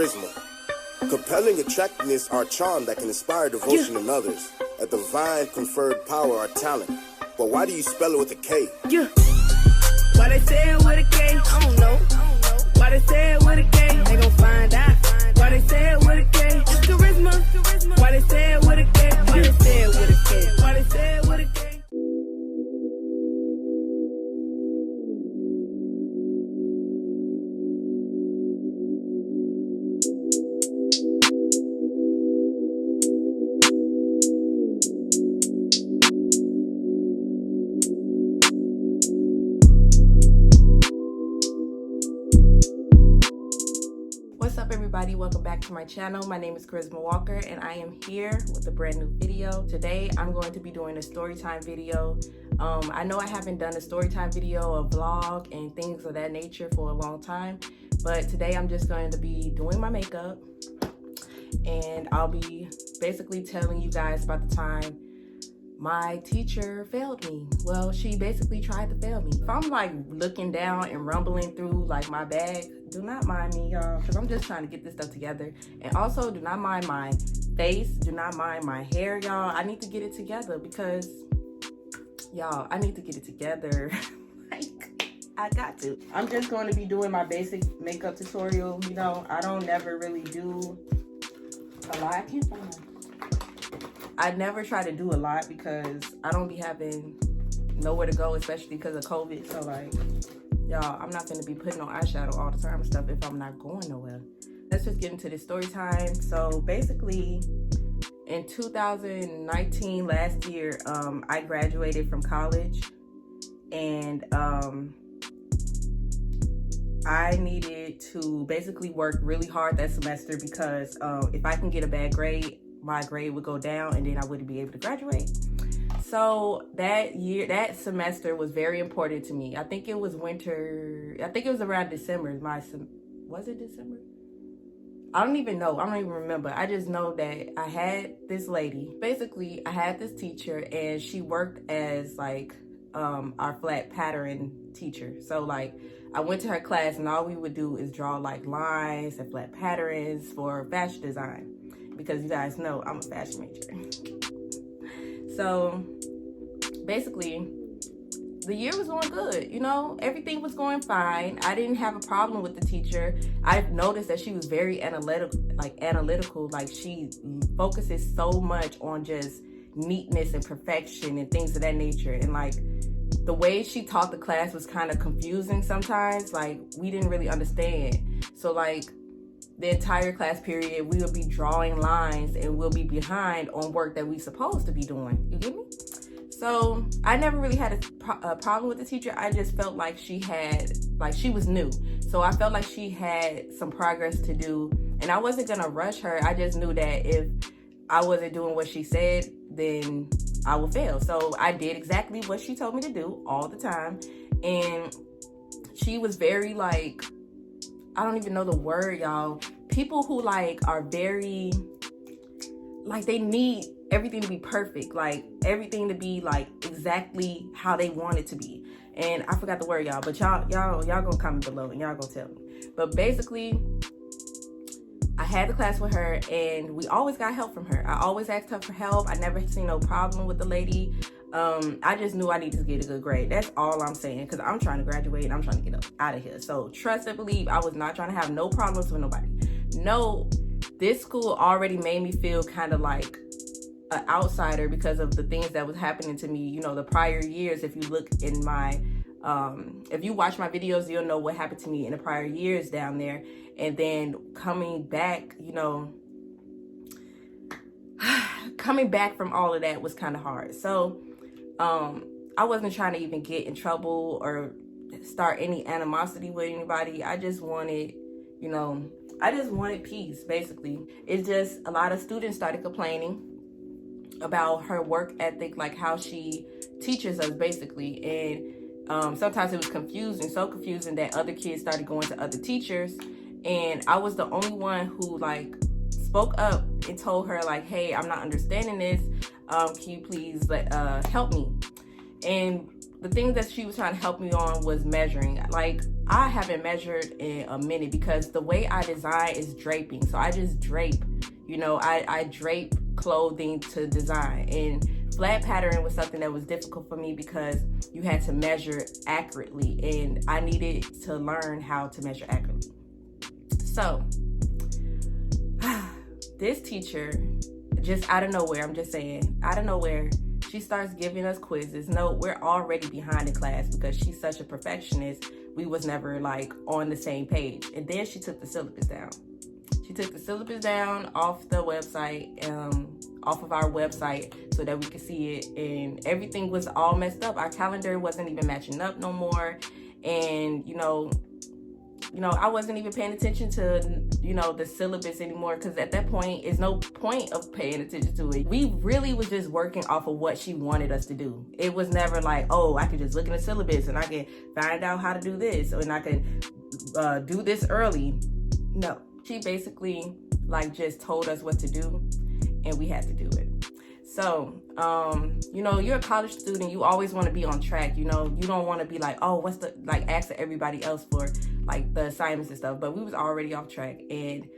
Charisma. Compelling attractiveness or charm that can inspire devotion in others. A divine conferred power or talent. But why do you spell it with a K? Yeah. Why they say it with a K? I don't know. Why they say it with a K? They gon' find out. Why they say it with a K? It's charisma. Why they say it with a K? Why they say it with a K? Why they say it with a K? What's up, everybody? Welcome back to my channel. My name is Charisma Walker and I am here with a brand new video. Today I'm going to be doing a storytime video. I know I haven't done a storytime video, a vlog, and things of that nature for a long time, but today I'm just going to be doing my makeup and I'll be basically telling you guys about the time my teacher failed me. Well, she basically tried to fail me. If I'm like looking down and rumbling through like my bag, do not mind me, y'all, because I'm just trying to get this stuff together. And also do not mind my face, do not mind my hair, y'all. I need to get it together because, y'all, I need to get it together. Like, I got to. I'm just going to be doing my basic makeup tutorial. You know, I don't never really do a lot. I can't find one. I never try to do a lot because I don't be having nowhere to go, especially because of COVID. So like, y'all, I'm not gonna be putting on eyeshadow all the time and stuff if I'm not going nowhere. Let's just get into this story time. So basically, in 2019, last year, I graduated from college, and I needed to basically work really hard that semester because if I can get a bad grade, my grade would go down and then I wouldn't be able to graduate. So that semester was very important to me. I think it was winter. I think it was around December. Was it December? I don't even know. I don't even remember. I just know that I had this lady. Basically, I had this teacher and she worked as like our flat pattern teacher. So like I went to her class and all we would do is draw like lines and flat patterns for fashion design. Because you guys know I'm a fashion major. So basically, the year was going good. You know, everything was going fine. I didn't have a problem with the teacher. I've noticed that she was very analytical. Like she focuses so much on just neatness and perfection and things of that nature. And like the way she taught the class was kind of confusing sometimes. Like we didn't really understand. So like the entire class period, we would be drawing lines and we'll be behind on work that we supposed to be doing. You get me? So I never really had a problem with the teacher. I just felt like she was new. So I felt like she had some progress to do and I wasn't gonna rush her. I just knew that if I wasn't doing what she said, then I would fail. So I did exactly what she told me to do all the time. And she was very like, I don't even know the word, y'all. People who like are very, like they need everything to be perfect. Like everything to be like exactly how they want it to be. And I forgot the word, y'all, but y'all gonna comment below and y'all gonna tell me. But basically, I had the class with her and we always got help from her. I always asked her for help. I never seen no problem with the lady. I just knew I needed to get a good grade. That's all I'm saying, because I'm trying to graduate and I'm trying to get out of here. So trust and believe, I was not trying to have no problems with nobody. No, this school already made me feel kind of like an outsider because of the things that was happening to me, you know, the prior years. If you look in my, if you watch my videos, you'll know what happened to me in the prior years down there. And then coming back, you know, coming back from all of that was kind of hard. So I wasn't trying to even get in trouble or start any animosity with anybody. I just wanted, you know, I just wanted peace, basically. It's just a lot of students started complaining about her work ethic, like how she teaches us, basically. And sometimes it was confusing, so confusing that other kids started going to other teachers. And I was the only one who like spoke up and told her like, hey, I'm not understanding this. Can you please help me? And the thing that she was trying to help me on was measuring. Like, I haven't measured in a minute because the way I design is draping. So I just drape, you know, I drape clothing to design. And flat pattern was something that was difficult for me because you had to measure accurately, and I needed to learn how to measure accurately. So this teacher, just out of nowhere, I'm just saying, out of nowhere, she starts giving us quizzes. No, we're already behind in class because she's such a perfectionist. We was never like on the same page. And then she took the syllabus down. She took the syllabus down off the website, off of our website, so that we could see it. And everything was all messed up. Our calendar wasn't even matching up no more. And, you know, I wasn't even paying attention to, you know, the syllabus anymore, because at that point, it's no point of paying attention to it. We really was just working off of what she wanted us to do. It was never like, oh, I could just look in the syllabus and I can find out how to do this, and I can do this early. No, she basically like just told us what to do, and we had to do it. So, you know, you're a college student, you always want to be on track, you know, you don't want to be like, oh, what's the, like asking everybody else for like the assignments and stuff, but we was already off track. And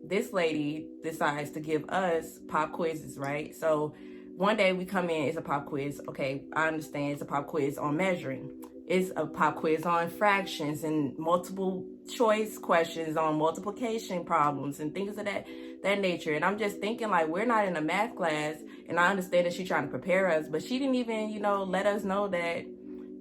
this lady decides to give us pop quizzes, right? So one day we come in, it's a pop quiz. Okay, I understand it's a pop quiz on measuring. It's a pop quiz on fractions and multiple choice questions on multiplication problems and things of that nature. And I'm just thinking, like, we're not in a math class, and I understand that she's trying to prepare us, but she didn't even, you know, let us know that,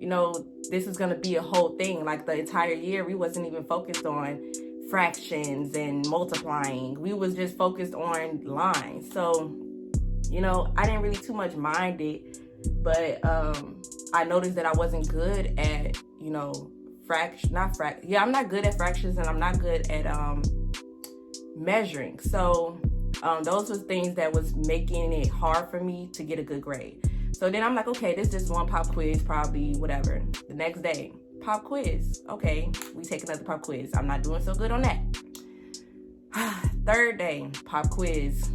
you know, this is going to be a whole thing. Like the entire year, we wasn't even focused on fractions and multiplying. We was just focused on lines. So, you know, I didn't really too much mind it, but I noticed that I wasn't good at, you know, I'm not good at fractions, and I'm not good at measuring. So those was things that was making it hard for me to get a good grade. So then I'm like, okay, this is just one pop quiz, probably whatever. The next day, pop quiz. Okay, we take another pop quiz. I'm not doing so good on that. Third day, pop quiz.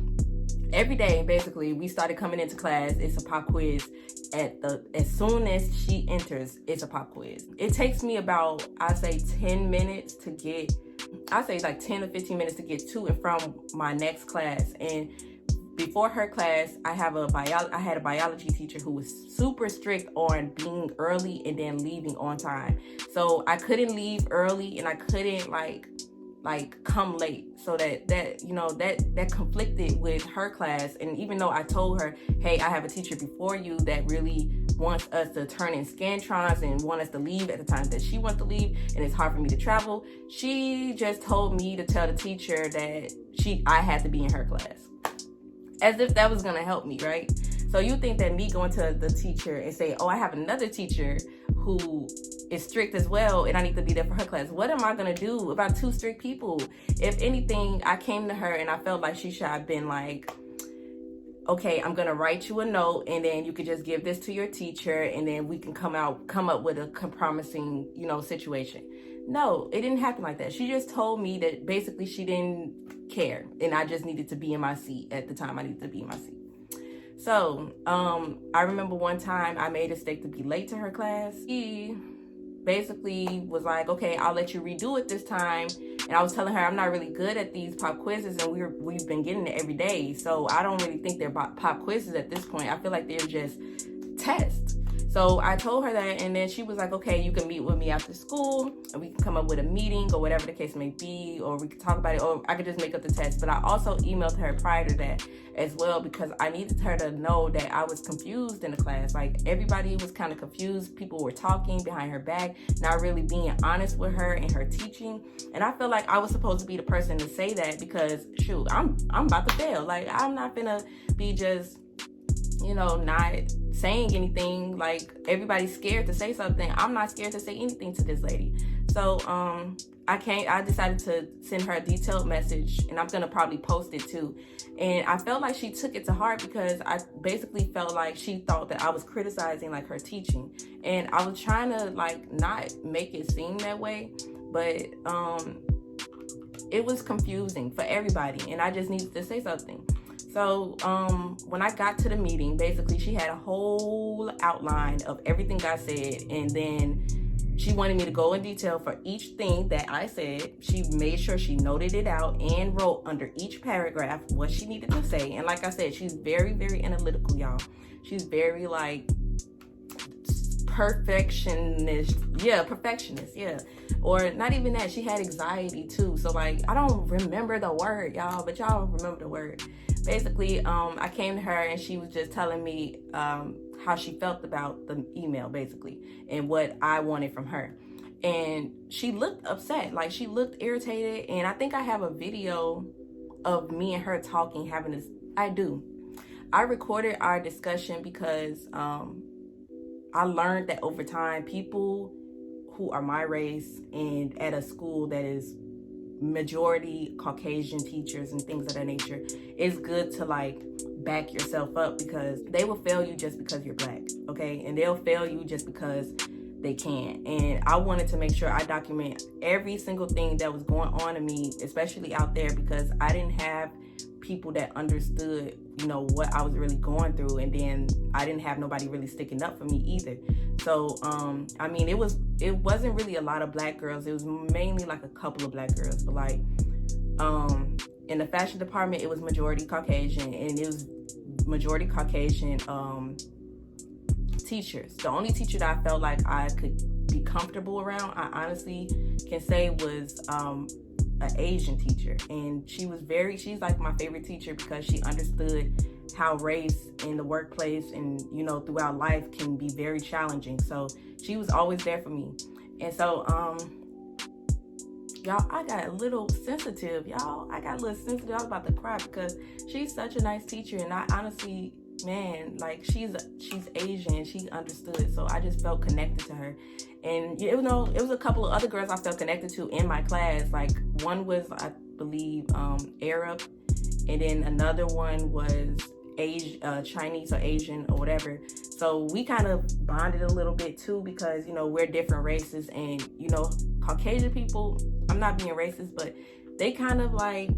Every day, basically, we started coming into class, it's a pop quiz. As soon as she enters, it's a pop quiz. It takes me about, I'd say 10 minutes to get, I'd say like 10 or 15 minutes to get to and from my next class. And before her class, I had a biology teacher who was super strict on being early and then leaving on time. So I couldn't leave early, and I couldn't like come late. So that you know, that conflicted with her class. And even though I told her, hey, I have a teacher before you that really wants us to turn in Scantrons and want us to leave at the time that she wants to leave, and it's hard for me to travel, she just told me to tell the teacher that I had to be in her class, as if that was gonna help me, right? So you think that me going to the teacher and say, oh, I have another teacher who is strict as well, and I need to be there for her class. What am I gonna do about two strict people? If anything, I came to her and I felt like she should have been like, okay, I'm gonna write you a note, and then you could just give this to your teacher, and then we can come up with a promising, you know, situation. No, it didn't happen like that. She just told me that basically she didn't care, and I just needed to be in my seat at the time. I needed to be in my seat. So I remember one time I made a mistake to be late to her class. She basically was like, okay, I'll let you redo it this time. And I was telling her I'm not really good at these pop quizzes, and we've been getting it every day. So I don't really think they're pop quizzes at this point. I feel like they're just tests. So I told her that, and then she was like, okay, you can meet with me after school, and we can come up with a meeting or whatever the case may be, or we could talk about it, or I could just make up the test. But I also emailed her prior to that as well, because I needed her to know that I was confused in the class. Like, everybody was kind of confused. People were talking behind her back, not really being honest with her and her teaching. And I feel like I was supposed to be the person to say that, because shoot, I'm about to fail. Like, I'm not gonna be just, you know, not saying anything. Like, everybody's scared to say something. I'm not scared to say anything to this lady. So I decided to send her a detailed message, and I'm gonna probably post it too. And I felt like she took it to heart, because I basically felt like she thought that I was criticizing like her teaching, and I was trying to like not make it seem that way, but it was confusing for everybody, and I just needed to say something. So when I got to the meeting, basically she had a whole outline of everything I said, and then She wanted me to go in detail for each thing that I said. She made sure she noted it out and wrote under each paragraph what she needed to say. And like I said, she's very, very analytical, y'all. She's very like perfectionist. Yeah. Or not even that. She had anxiety too. So like, I don't remember the word, y'all, but y'all remember the word. Basically, I came to her and she was just telling me how she felt about the email, basically, and what I wanted from her. And she looked upset, like she looked irritated. And I think I have a video of me and her talking, having this. I recorded our discussion because I learned that over time, people who are my race and at a school that is majority Caucasian teachers and things of that nature, it's good to like back yourself up, because they will fail you just because you're black, okay? And they'll fail you just because they can. And I wanted to make sure I document every single thing that was going on to me, especially out there, because I didn't have people that understood, you know, what I was really going through. And then I didn't have nobody really sticking up for me either. So, I mean, it wasn't really a lot of black girls. It was mainly like a couple of black girls, but like, in the fashion department, it was majority Caucasian, and it was majority Caucasian teachers. The only teacher that I felt like I could be comfortable around, I honestly can say, was an Asian teacher. And she's like my favorite teacher because she understood how race in the workplace and, you know, throughout life can be very challenging. So she was always there for me. And so, y'all, I got a little sensitive. I got a little sensitive. I was about to cry because she's such a nice teacher. And I honestly, man, like she's Asian. She understood. So I just felt connected to her. And, you know, it was a couple of other girls I felt connected to in my class. Like one was, I believe, Arab. And then another one was Chinese or Asian or whatever. So we kind of bonded a little bit too, because, you know, we're different races, and, you know, Caucasian people, I'm not being racist, but they kind of like,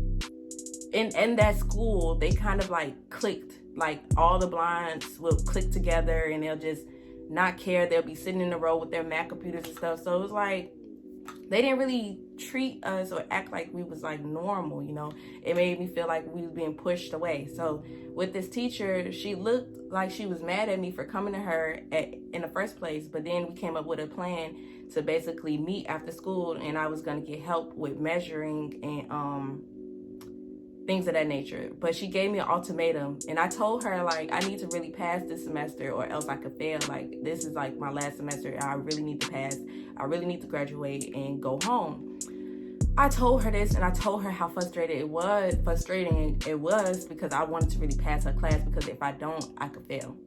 in that school, they kind of like clicked, like all the blinds will click together and they'll just not care. They'll be sitting in a row with their Mac computers and stuff. So it was like, they didn't really treat us or act like we was like normal, you know. It made me feel like we was being pushed away. So with this teacher, she looked like she was mad at me for coming to her in the first place. But then we came up with a plan to basically meet after school, and I was going to get help with measuring and things of that nature. But she gave me an ultimatum, and I told her, like, I need to really pass this semester or else I could fail. Like, this is like my last semester and I really need to pass. I really need to graduate and go home. I told her this, and I told her how frustrating it was because I wanted to really pass her class, because if I don't, I could fail.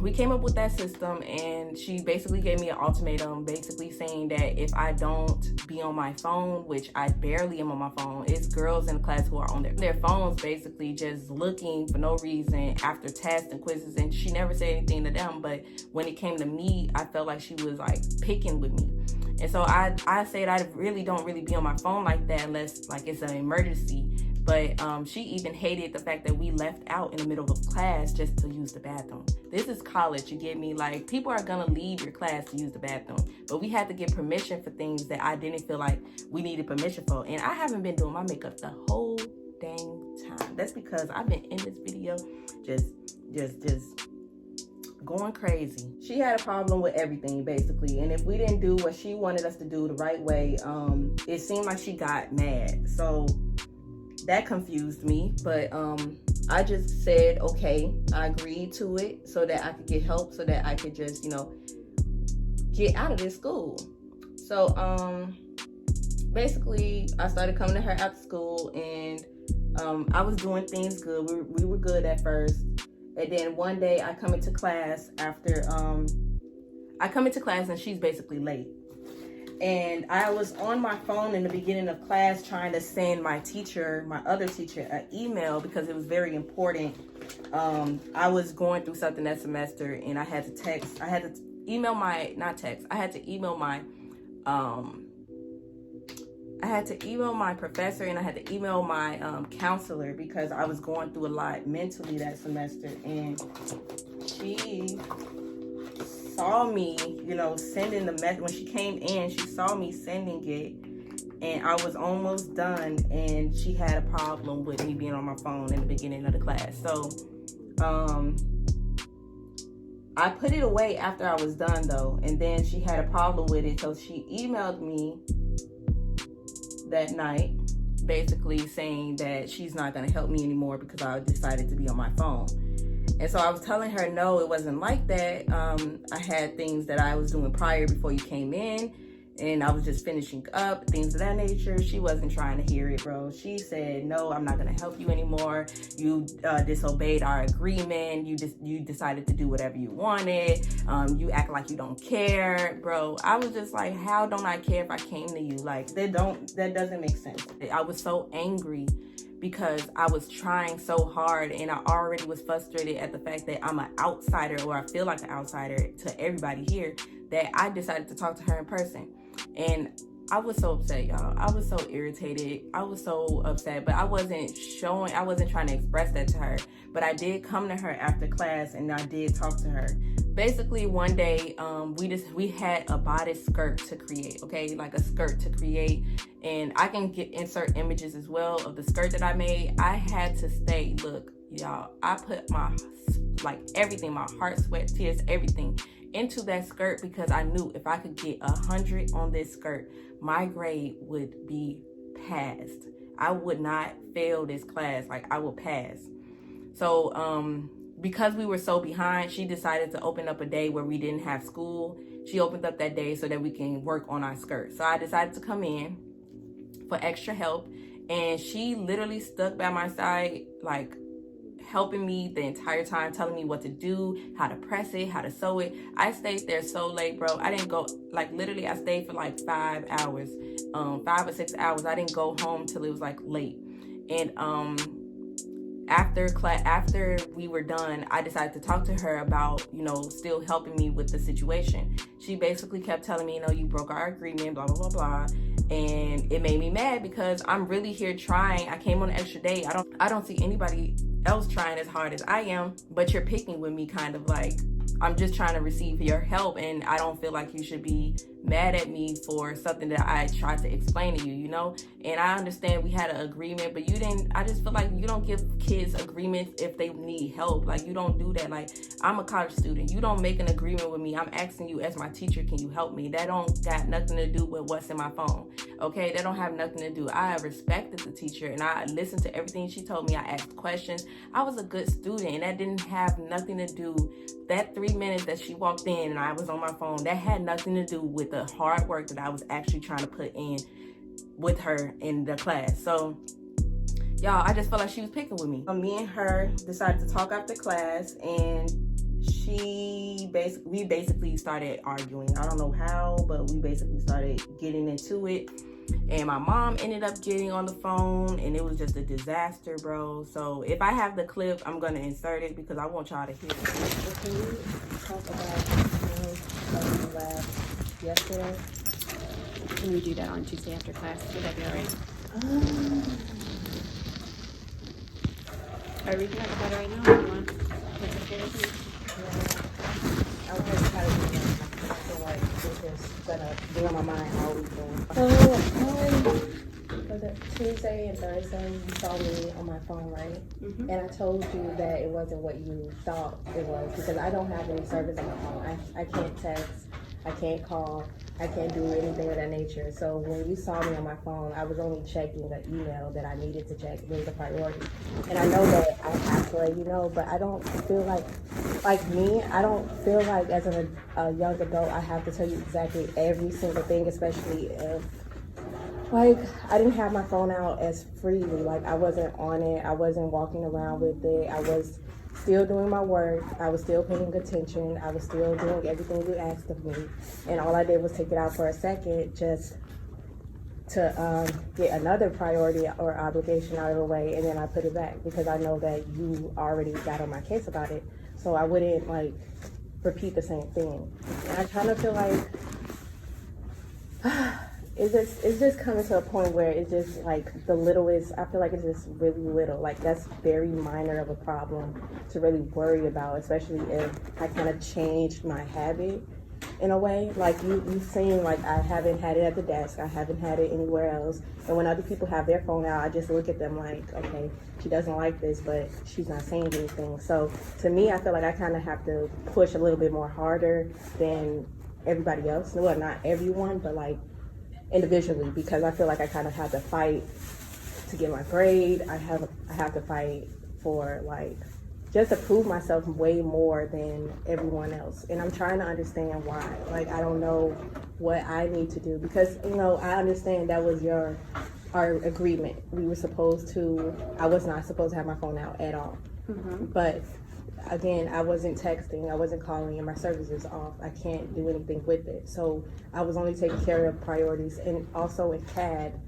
We came up with that system, and she basically gave me an ultimatum, basically saying that if I don't be on my phone, which I barely am on my phone, it's girls in the class who are on their phones, basically just looking for no reason after tests and quizzes, and she never said anything to them. But when it came to me, I felt like she was like picking with me. And so I said I really don't be on my phone like that unless like it's an emergency. But she even hated the fact that we left out in the middle of class just to use the bathroom. This is college, you get me? Like, people are gonna leave your class to use the bathroom. But we had to get permission for things that I didn't feel like we needed permission for. And I haven't been doing my makeup the whole dang time. That's because I've been in this video just going crazy. She had a problem with everything, basically. And if we didn't do what she wanted us to do the right way, it seemed like she got mad. So that confused me, but I just said, okay, I agreed to it so that I could get help, so that I could just, you know, get out of this school. So basically, I started coming to her after school, and I was doing things good. We were good at first. And then one day I come into class and she's basically late. And I was on my phone in the beginning of class trying to send my other teacher, an email because it was very important. I was going through something that semester, and I had to email my professor, and I had to email my counselor because I was going through a lot mentally that semester. And she saw me, you know, sending the message. When she came in, she saw me sending it, and I was almost done, and she had a problem with me being on my phone in the beginning of the class. So I put it away after I was done though, and then she had a problem with it, so she emailed me that night basically saying that she's not going to help me anymore because I decided to be on my phone. And so I was telling her, no, it wasn't like that. I had things that I was doing prior before you came in, and I was just finishing up, things of that nature. She wasn't trying to hear it, bro. She said, no, I'm not going to help you anymore. You disobeyed our agreement. You decided to do whatever you wanted. You act like you don't care, bro. I was just like, how don't I care if I came to you? Like, that doesn't make sense. I was so angry because I was trying so hard, and I already was frustrated at the fact that I'm an outsider, or I feel like an outsider to everybody here, that I decided to talk to her in person. And I was so upset, y'all. I was so irritated. I was so upset, but I wasn't trying to express that to her. But I did come to her after class, and I did talk to her. Basically, one day, we had a bodice skirt to create, okay? Like a skirt to create. And I can insert images as well of the skirt that I made. I had to stay, look, y'all, I put my, like everything, my heart, sweat, tears, everything into that skirt because I knew if I could get 100 on this skirt, my grade would be passed. I would not fail this class, like I would pass. So because we were so behind, she decided to open up a day where we didn't have school. She opened up that day so that we can work on our skirt. So I decided to come in for extra help, and she literally stuck by my side, like helping me the entire time, telling me what to do, how to press it, how to sew it. I stayed there so late, bro. I didn't go, like literally I stayed for like 5 hours, 5 or 6 hours. I didn't go home till it was like late. And after we were done, I decided to talk to her about, you know, still helping me with the situation. She basically kept telling me, you know, you broke our agreement, blah, blah, blah, blah. And it made me mad because I'm really here trying. I came on an extra day. I don't see anybody else trying as hard as I am, but you're picking with me, kind of like I'm just trying to receive your help, and I don't feel like you should be mad at me for something that I tried to explain to you, you know? And I understand we had an agreement, but you didn't. I just feel like you don't give kids agreements if they need help. Like, you don't do that. Like, I'm a college student. You don't make an agreement with me. I'm asking you as my teacher, can you help me? That don't got nothing to do with what's in my phone, okay? That don't have nothing to do. I respected the teacher, and I listened to everything she told me. I asked questions. I was a good student, and that didn't have nothing to do. That 3 minutes that she walked in and I was on my phone, that had nothing to do with the hard work that I was actually trying to put in with her in the class. So, y'all, I just felt like she was picking with me. Me and her decided to talk after class, and we basically started arguing. I don't know how, but we basically started getting into it. And my mom ended up getting on the phone, and it was just a disaster, bro. So if I have the clip, I'm going to insert it because I want y'all to hear it. So can you talk about last yesterday? Can we do that on Tuesday after class? Would that be all right? Or we can talk about it right now if you want. That's okay with me. Yeah. I was just trying to do that. I feel like it's just gonna be on my mind all weekend. So for the Tuesday and Thursday, you saw me on my phone, right? Mm-hmm. And I told you that it wasn't what you thought it was because I don't have any service on my phone. I can't text, I can't call, I can't do anything of that nature. So when you saw me on my phone, I was only checking the email that I needed to check. It was a priority. And I know that I have to let you know, but I don't feel like me, I don't feel like as a young adult, I have to tell you exactly every single thing, especially if, like, I didn't have my phone out as freely. Like, I wasn't on it. I wasn't walking around with it. I was still doing my work. I was still paying attention. I was still doing everything you asked of me. And all I did was take it out for a second just to get another priority or obligation out of the way, and then I put it back because I know that you already got on my case about it. So I wouldn't, like, repeat the same thing. And I kind of feel like it's just coming to a point where it's just like the littlest. I feel like it's just really little. Like that's very minor of a problem to really worry about, especially if I kind of changed my habit in a way. Like you've seen, like I haven't had it at the desk. I haven't had it anywhere else. And when other people have their phone out, I just look at them like, okay, she doesn't like this, but she's not saying anything. So to me, I feel like I kind of have to push a little bit more harder than everybody else. Well, not everyone, but like individually, because I feel like I kind of have to fight to get my grade. I have to fight for like just to prove myself way more than everyone else. And I'm trying to understand why. Like I don't know what I need to do, because I understand that was our agreement. We were supposed to, I was not supposed to have my phone out at all. But again, I wasn't texting, I wasn't calling, and my service is off. I can't do anything with it. So I was only taking care of priorities. And also in CAD,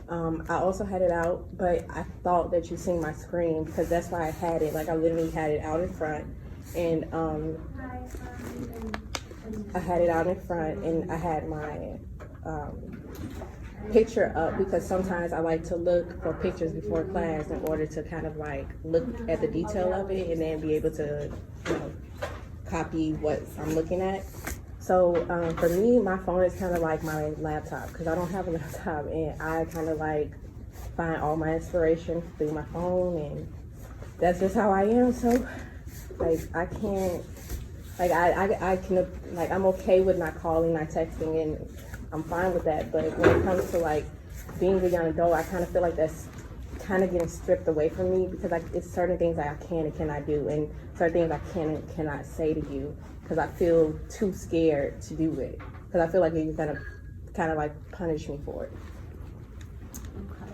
I also had it out, but I thought that you seen my screen, because that's why I had it. Like I literally had it out in front, and I had it out in front, and I had my picture up, because sometimes I like to look for pictures before class in order to kind of like look at the detail of it and then be able to copy what I'm looking at. So for me, my phone is kind of like my laptop, because I don't have a laptop, and I kind of like find all my inspiration through my phone, and that's just how I am. So like I can't, like I can, like I'm okay with not calling, not texting, and I'm fine with that. But when it comes to like being a young adult, I kind of feel like that's kind of getting stripped away from me, because like it's certain things that I can and cannot do, and certain things I can and cannot say to you, because I feel too scared to do it, because I feel like you're gonna kind of like punish me for it. Okay.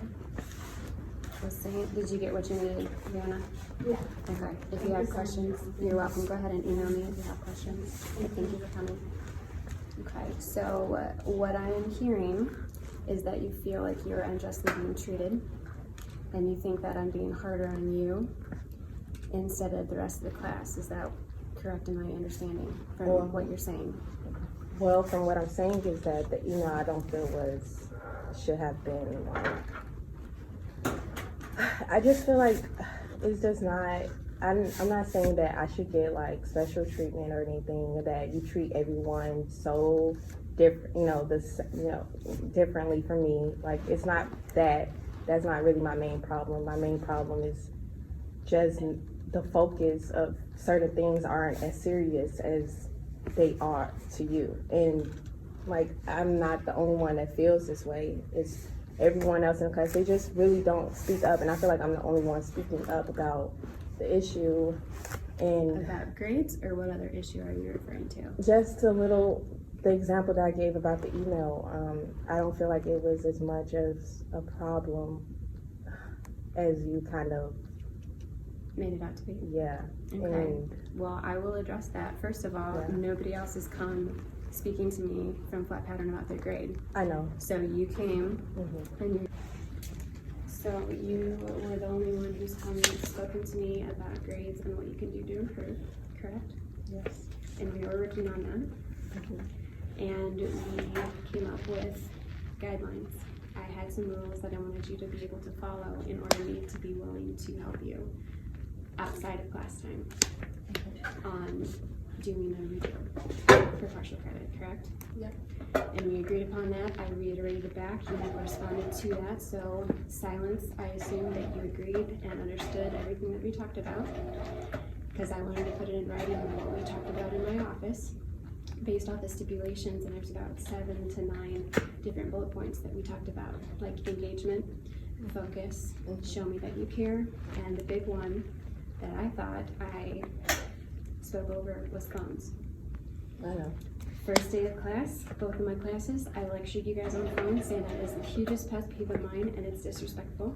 Did you get what you needed, Rihanna? Yeah. Okay. If you have questions, you're welcome. Go ahead and email me if you have questions. Thank you for coming. Okay. So what I am hearing is that you feel like you're unjustly being treated, and you think that I'm being harder on you instead of the rest of the class. Is that correct in my understanding from what you're saying? Well, from what I'm saying is that the email I don't feel should have been I just feel like it's just not, I'm not saying that I should get like special treatment or anything, that you treat everyone so different, differently from me. Like it's not that, that's not really my main problem. My main problem is just the focus of certain things aren't as serious as they are to you. And like, I'm not the only one that feels this way. It's everyone else in the class. They just really don't speak up, and I feel like I'm the only one speaking up about the issue. And about grades, or what other issue are you referring to? Just the example that I gave about the email. I don't feel like it was as much as a problem as you kind of made it out to be. Yeah. Okay. And well, I will address that. First of all, nobody else has come speaking to me from Flat Pattern about their grade. I know. So you came, and so you were the only one who's come and spoken to me about grades and what you can do to improve, correct? Yes. And we were working on that. And we came up with guidelines. I had some rules that I wanted you to be able to follow in order for me to be willing to help you outside of class time on doing a review for partial credit, correct? Yep. And we agreed upon that. I reiterated it back. You never responded to that. So silence, I assumed that you agreed and understood everything that we talked about, because I wanted to put it in writing what we talked about in my office based off the stipulations, and there's about 7 to 9 different bullet points that we talked about, like engagement, focus, show me that you care, and the big one that I thought I spoke over was phones. I know. First day of class, both of my classes, I lectured you guys on the phone, saying that is the hugest pet peeve of mine, and it's disrespectful.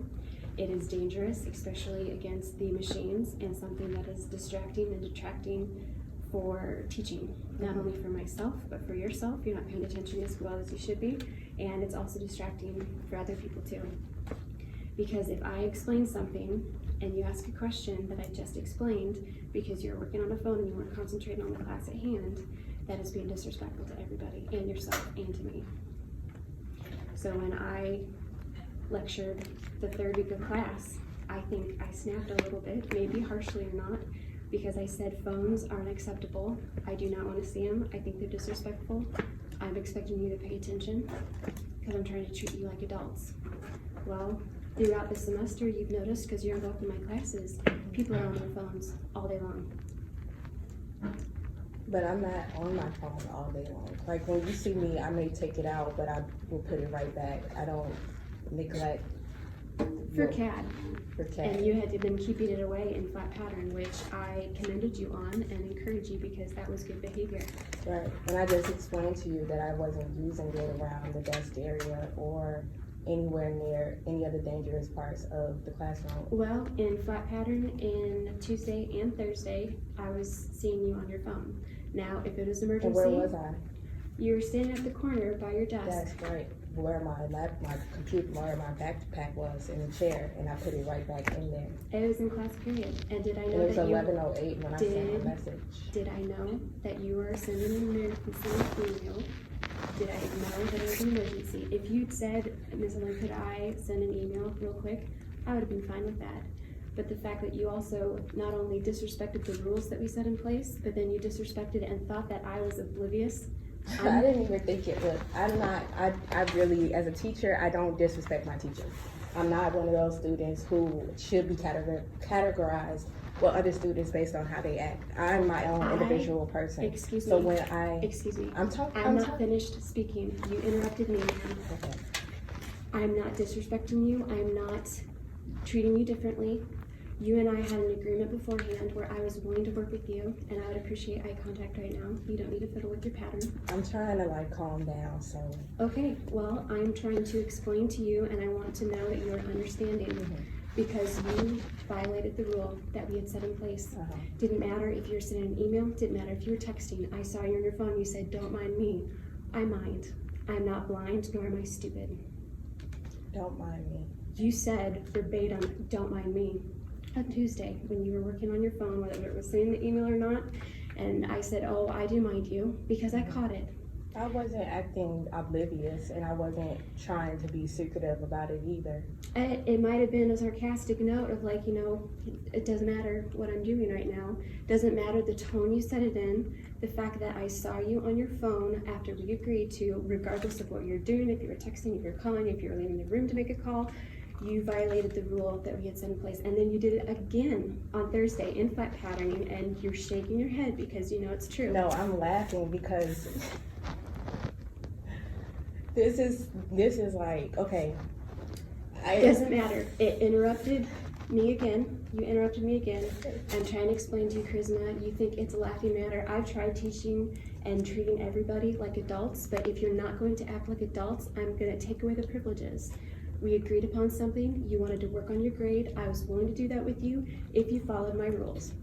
It is dangerous, especially against the machines, and something that is distracting and detracting for teaching, not only for myself, but for yourself. You're not paying attention as well as you should be, and it's also distracting for other people too. Because if I explain something and you ask a question that I just explained because you're working on a phone and you weren't concentrating on the class at hand, that is being disrespectful to everybody, and yourself, and to me. So when I lectured the third week of class, I think I snapped a little bit, maybe harshly or not, because I said phones aren't acceptable. I do not want to see them. I think they're disrespectful. I'm expecting you to pay attention because I'm trying to treat you like adults. Well, throughout the semester, you've noticed, because you're involved in my classes, people are on their phones all day long. But I'm not on my phone all day long. Like when you see me, I may take it out, but I will put it right back. I don't neglect. For CAD. For CAD. And you had been keeping it away in flat pattern, which I commended you on and encouraged you because that was good behavior. Right. And I just explained to you that I wasn't using it around the desk area or anywhere near any of the dangerous parts of the classroom. Well, in flat pattern, in Tuesday and Thursday, I was seeing you on your phone. Now, if it was emergency, And where was I? you were standing at the corner by your desk. That's right. Where my computer, where my backpack was in the chair, and I put it right back in there. It was in class period. And did I And know it was that you 11:08 when I sent did- the message. did I know that you were sending an emergency email? Did I know that it was an emergency? If you'd said, Ms. Ellen, could I send an email real quick? I would have been fine with that. But the fact that you also not only disrespected the rules that we set in place, but then you disrespected and thought that I was oblivious. I didn't even think it was. I really, as a teacher, I don't disrespect my teachers. I'm not one of those students who should be categorized with other students based on how they act. I'm my own individual person. Excuse So me. when I, Excuse me. I'm talking, I'm not finished speaking. You interrupted me, ma'am. Okay. I'm not disrespecting you. I'm not treating you differently. You and I had an agreement beforehand where I was willing to work with you, and I would appreciate eye contact right now. You don't need to fiddle with your pattern. I'm trying to like calm down, so. Okay, well, I'm trying to explain to you, and I want to know that you are understanding because you violated the rule that we had set in place. Didn't matter if you were sending an email, didn't matter if you were texting. I saw you on your phone, you said, don't mind me. I mind. I'm not blind, nor am I stupid. Don't mind me. You said verbatim, don't mind me, on Tuesday when you were working on your phone, whether it was sending the email or not. And I said, oh, I do mind you because I caught it. I wasn't acting oblivious, and I wasn't trying to be secretive about it either. It might have been a sarcastic note of like, you know, it doesn't matter what I'm doing right now. Doesn't matter the tone you said it in. The fact that I saw you on your phone after we agreed to, regardless of what you're doing, if you were texting, if you're calling, if you were leaving the room to make a call, you violated the rule that we had set in place. And then you did it again on Thursday in flat patterning, and you're shaking your head because you know it's true. No, I'm laughing because this is like, okay. It doesn't matter. It interrupted me again. You interrupted me again. I'm trying to explain to you, Charisma, you think it's a laughing matter. I've tried teaching and treating everybody like adults, but if you're not going to act like adults, I'm going to take away the privileges. We agreed upon something. You wanted to work on your grade. I was willing to do that with you if you followed my rules.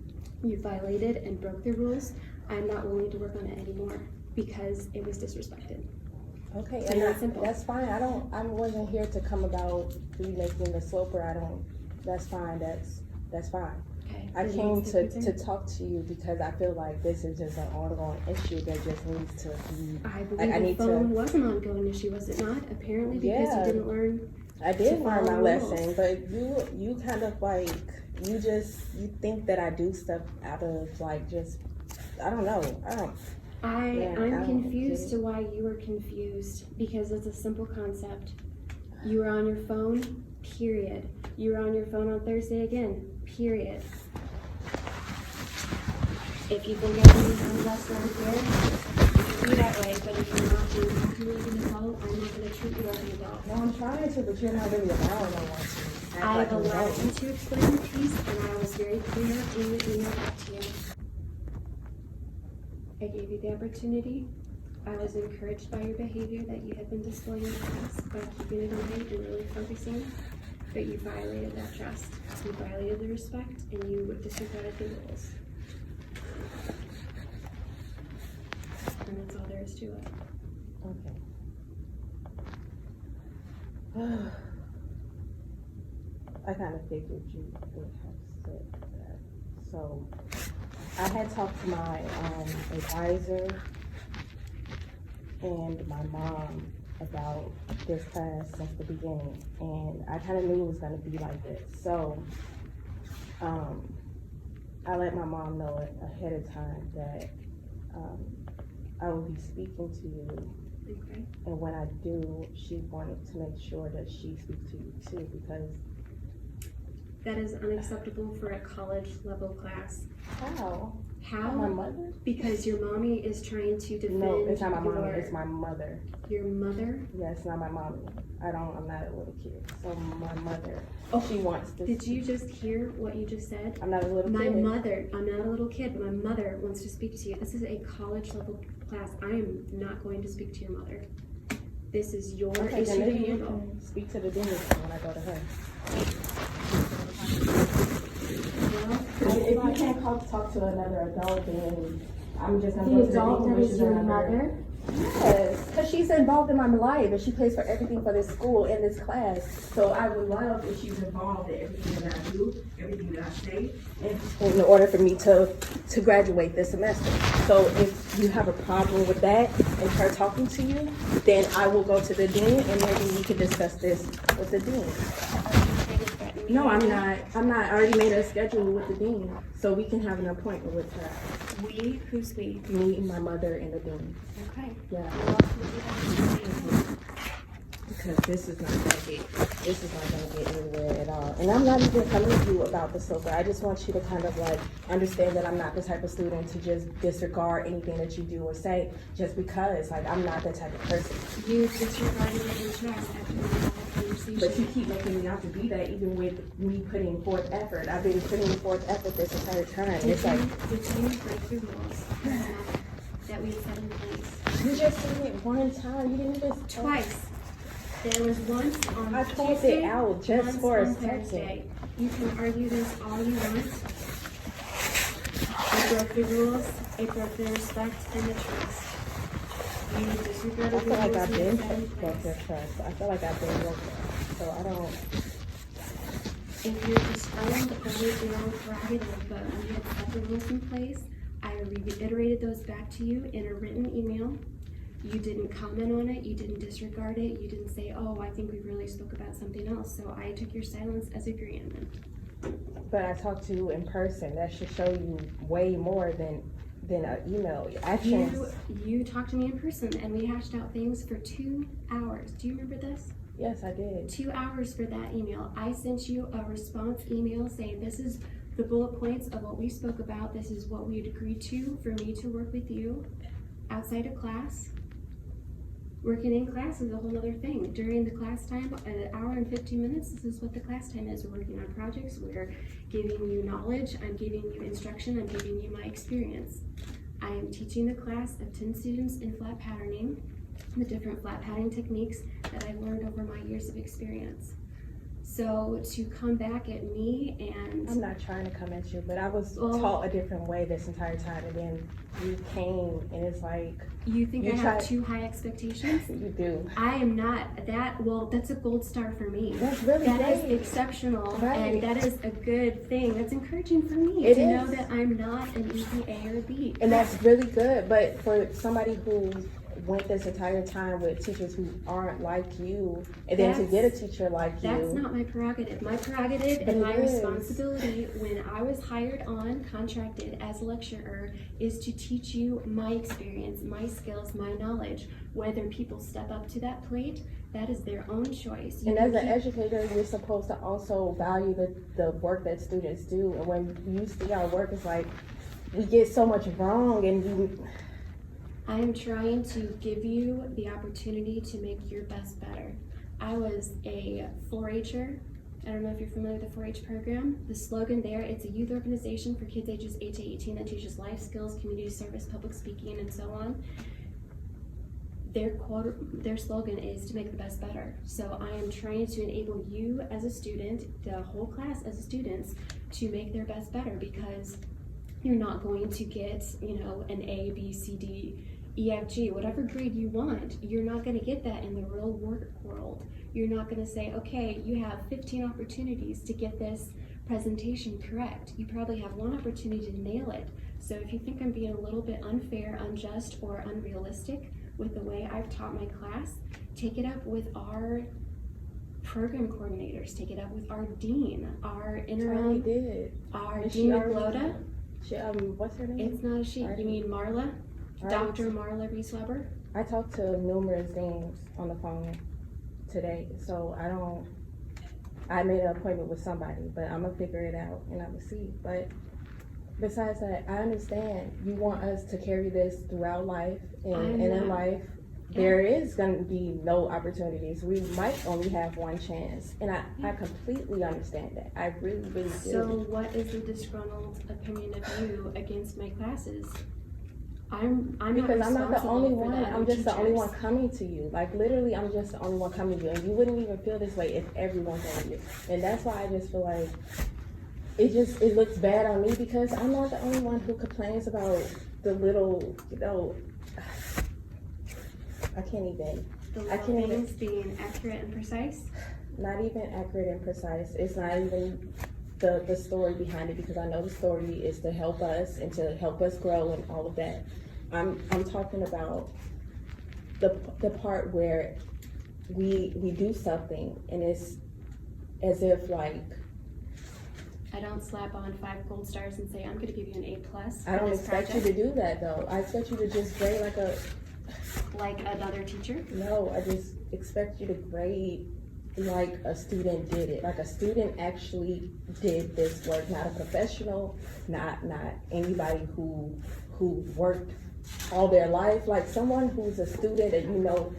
You violated and broke the rules. I'm not willing to work on it anymore because it was disrespected. Okay, Plain and simple. that's fine. I wasn't here to come about you making the sloper. That's fine. That's fine. Okay. I Then came what's the to concern? talk to you because I feel like this is just an ongoing issue that just needs to be. I I believe need the phone to. was an ongoing issue, was it not? Apparently, because Yeah. you didn't learn. I did to learn my follow lesson, rules. but you kind of like you think that I do stuff out of like just I don't know. Yeah, I I'm don't confused get to why you were confused because it's a simple concept. You were on your phone, period. You were on your phone on Thursday again, period. If you think everything less than fair, be that way, but if you're not being accurate in the phone, I'm not going to treat you like an adult. No, I'm trying to, but you're not really allowing no one to. act I've like an allowed adult. you to explain your piece, and I was very clear in the email back to you. I gave you the opportunity. I was encouraged by your behavior that you had been displaying in class by keeping it away and really focusing, but you violated that trust. You violated the respect, and you disregarded the rules. And that's all there is to it. Okay. I kind of figured you would have said that. So I had talked to my advisor and my mom about this class since the beginning, and I kind of knew it was going to be like this. So I let my mom know ahead of time that I will be speaking to you. Okay. And when I do, she wanted to make sure that she speaks to you too, because That is unacceptable for a college level class. how? How? My mother? Because your mommy is trying to defend No, it's not my your, mommy, it's my mother. your mother. Yeah, it's not my mommy. I'm not a little kid. So my mother, she wants to. Did you just hear what you just said? I'm not a little My kid. mother, I'm not a little kid, but my mother wants to speak to you. This is a college level class. I am not going to speak to your mother. This is your Okay, issue then to maybe you handle. can speak to the dentist when I go to her. Well, If you can't talk to another adult, then I'm just gonna the go to the adult dentist, that which is is your another- mother. Yes, because she's involved in my life and she pays for everything for this school and this class. So I would love if she's involved in everything that I do, everything that I say, in order for me to graduate this semester. So if you have a problem with that and her talking to you, then I will go to the dean and maybe we can discuss this with the dean. No, I'm not. I already made a schedule with the dean, so we can have an appointment with her. We? Who's we? Me and my mother and the dean. Okay. Yeah. Well, we'll do that. Because this is not gonna get anywhere at all. And I'm not even coming to you about the silver. I just want you to kind of like understand that I'm not the type of student to just disregard anything that you do or say just because like I'm not that type of person. You disregarded the interest after we had that conversation. But you keep making me out to be that even with me putting forth effort. I've been putting forth effort this entire time. Did It's like you break the rules that we set in place? you just said it one time. You didn't even Twice. There was once on I pulled it Tuesday, out just once for a on second. Thursday. You can argue this all you want. It broke the rules, it broke the respect and the trust. You disregarded I the feel like rules I've we been set in broke their place. trust. I feel like I've been broke. So I don't. If you're disgruntled, that is your own prerogative, but we had set the rules in place. I reiterated those back to you in a written email. You didn't comment on it, you didn't disregard it, you didn't say, oh, I think we really spoke about something else, so I took your silence as agreement. But I talked to you in person. That should show you way more than an email. Actions. You talked to me in person and we hashed out things for 2 hours. Do you remember this? Yes, I did. 2 hours for that email. I sent you a response email saying this is the bullet points of what we spoke about. This is what we had agreed to for me to work with you outside of class. Working in class is a whole other thing. During the class time, an hour and 15 minutes, this is what the class time is. We're working on projects, we're giving you knowledge, I'm giving you instruction, I'm giving you my experience. I am teaching the class of 10 students in flat patterning, the different flat patterning techniques that I've learned over my years of experience. So to come back at me and I'm not trying to come at you, but I was Well- taught a different way this entire time, and then you came, and it's like you think You I have tried- too high expectations? you do. I am not that. Well, that's a gold star for me. That's really That is great. exceptional, Right. and that is a good thing. That's encouraging for me It to know is. that I'm not an easy A or B. And that's really good. But for somebody who went this entire time with teachers who aren't like you, and then to get a teacher like That's you, not my prerogative. My prerogative But and it my is. responsibility when I was hired on, contracted as a lecturer, is to teach you my experience, my skills, my knowledge. Whether people step up to that plate, that is their own choice. You and can as an keep- educator, you're supposed to also value the work that students do. And when you see our work, it's like we get so much wrong, and you. I am trying to give you the opportunity to make your best better. I was a 4-H'er. I don't know if you're familiar with the 4-H program. The slogan there, it's a youth organization for kids ages 8 to 18 that teaches life skills, community service, public speaking, and so on. Their slogan is to make the best better. So I am trying to enable you as a student, the whole class as students, to make their best better, because you're not going to get, an A, B, C, D, E, F, G, whatever grade you want. You're not going to get that in the real work world. You're not going to say, okay, you have 15 opportunities to get this presentation correct. You probably have 1 opportunity to nail it. So if you think I'm being a little bit unfair, unjust, or unrealistic with the way I've taught my class, Take it up with our program coordinators. Take it up with our dean, our I interim, did. our And Dean she already- Glota. She, what's her name? It's not a she. Alright. You mean Marla? Alright. Dr. Marla Reese-Weber? I talked to numerous deans on the phone today, so I made an appointment with somebody, but I'm gonna figure it out and I'm gonna see. But besides that, I understand you want us to carry this throughout life, and in life, there is gonna be no opportunities. We might only have one chance, and I completely understand that. I really, really do. So what is the disgruntled opinion of you against my classes? I'm not Because I'm not the responsible only for one, the I'm other just the only teachers. one coming to you. Like literally, I'm just the only one coming to you, and you wouldn't even feel this way if everyone came to you. And that's why I just feel like it looks bad on me because I'm not the only one who complains about the little, I can't even. The I little can't even- things being accurate and precise. Not even accurate and precise. It's not even the story behind it because I know the story is to help us and to help us grow and all of that. I'm talking about the part where we do something and it's as if like I don't slap on 5 gold stars and say I'm going to give you an A+. I don't for this expect you project, to do that though. I expect you to just grade like another teacher. no, I just expect you to grade like a student did it, like a student actually did this work, not a professional, not anybody who worked all their life, like someone who's a student that you know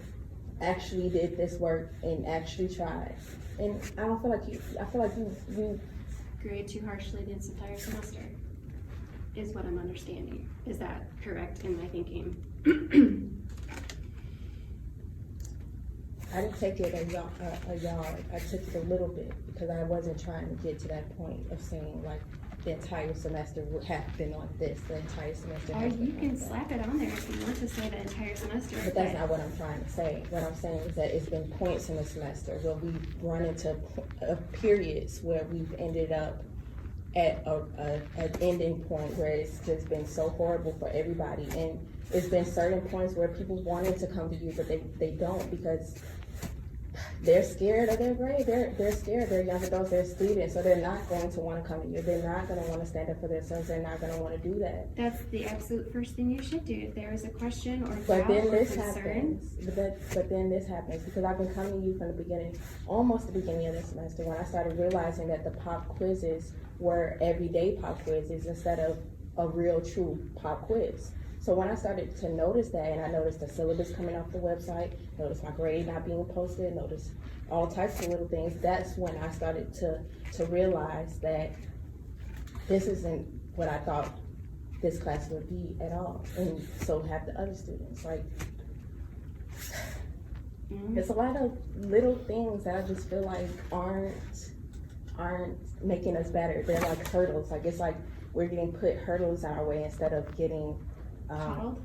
actually did this work and actually tried. And I don't feel like I feel like you Grade too harshly this entire semester is what I'm understanding. Is that correct in my thinking? I didn't take it a yard. I took it a little bit because I wasn't trying to get to that point of saying like the entire semester would have been on this, the entire semester. Or has you been can on that. slap it on there if you want to say the entire semester. But that's not what I'm trying to say. What I'm saying is that it's been points in the semester where we've run into periods where we've ended up at an ending point where it's just been so horrible for everybody. And it's been certain points where people wanted to come to you, but they don't because they're scared of their grade. They're scared. They're young adults. They're students, so they're not going to want to come to you. They're not going to want to stand up for themselves. They're not going to want to do that. That's the absolute first thing you should do. If there is a question or But doubt then or this concern, happens. But then this happens because I've been coming to you from the beginning, almost the beginning of the semester, when I started realizing that the pop quizzes were everyday pop quizzes instead of a real true pop quiz. So when I started to notice that, and I noticed the syllabus coming off the website, noticed my grade not being posted, noticed all types of little things, that's when I started to realize that this isn't what I thought this class would be at all. And so have the other students. Like, there's a lot of little things that I just feel like aren't making us better. They're like hurdles. Like it's like we're getting put hurdles in our way instead of getting coddled.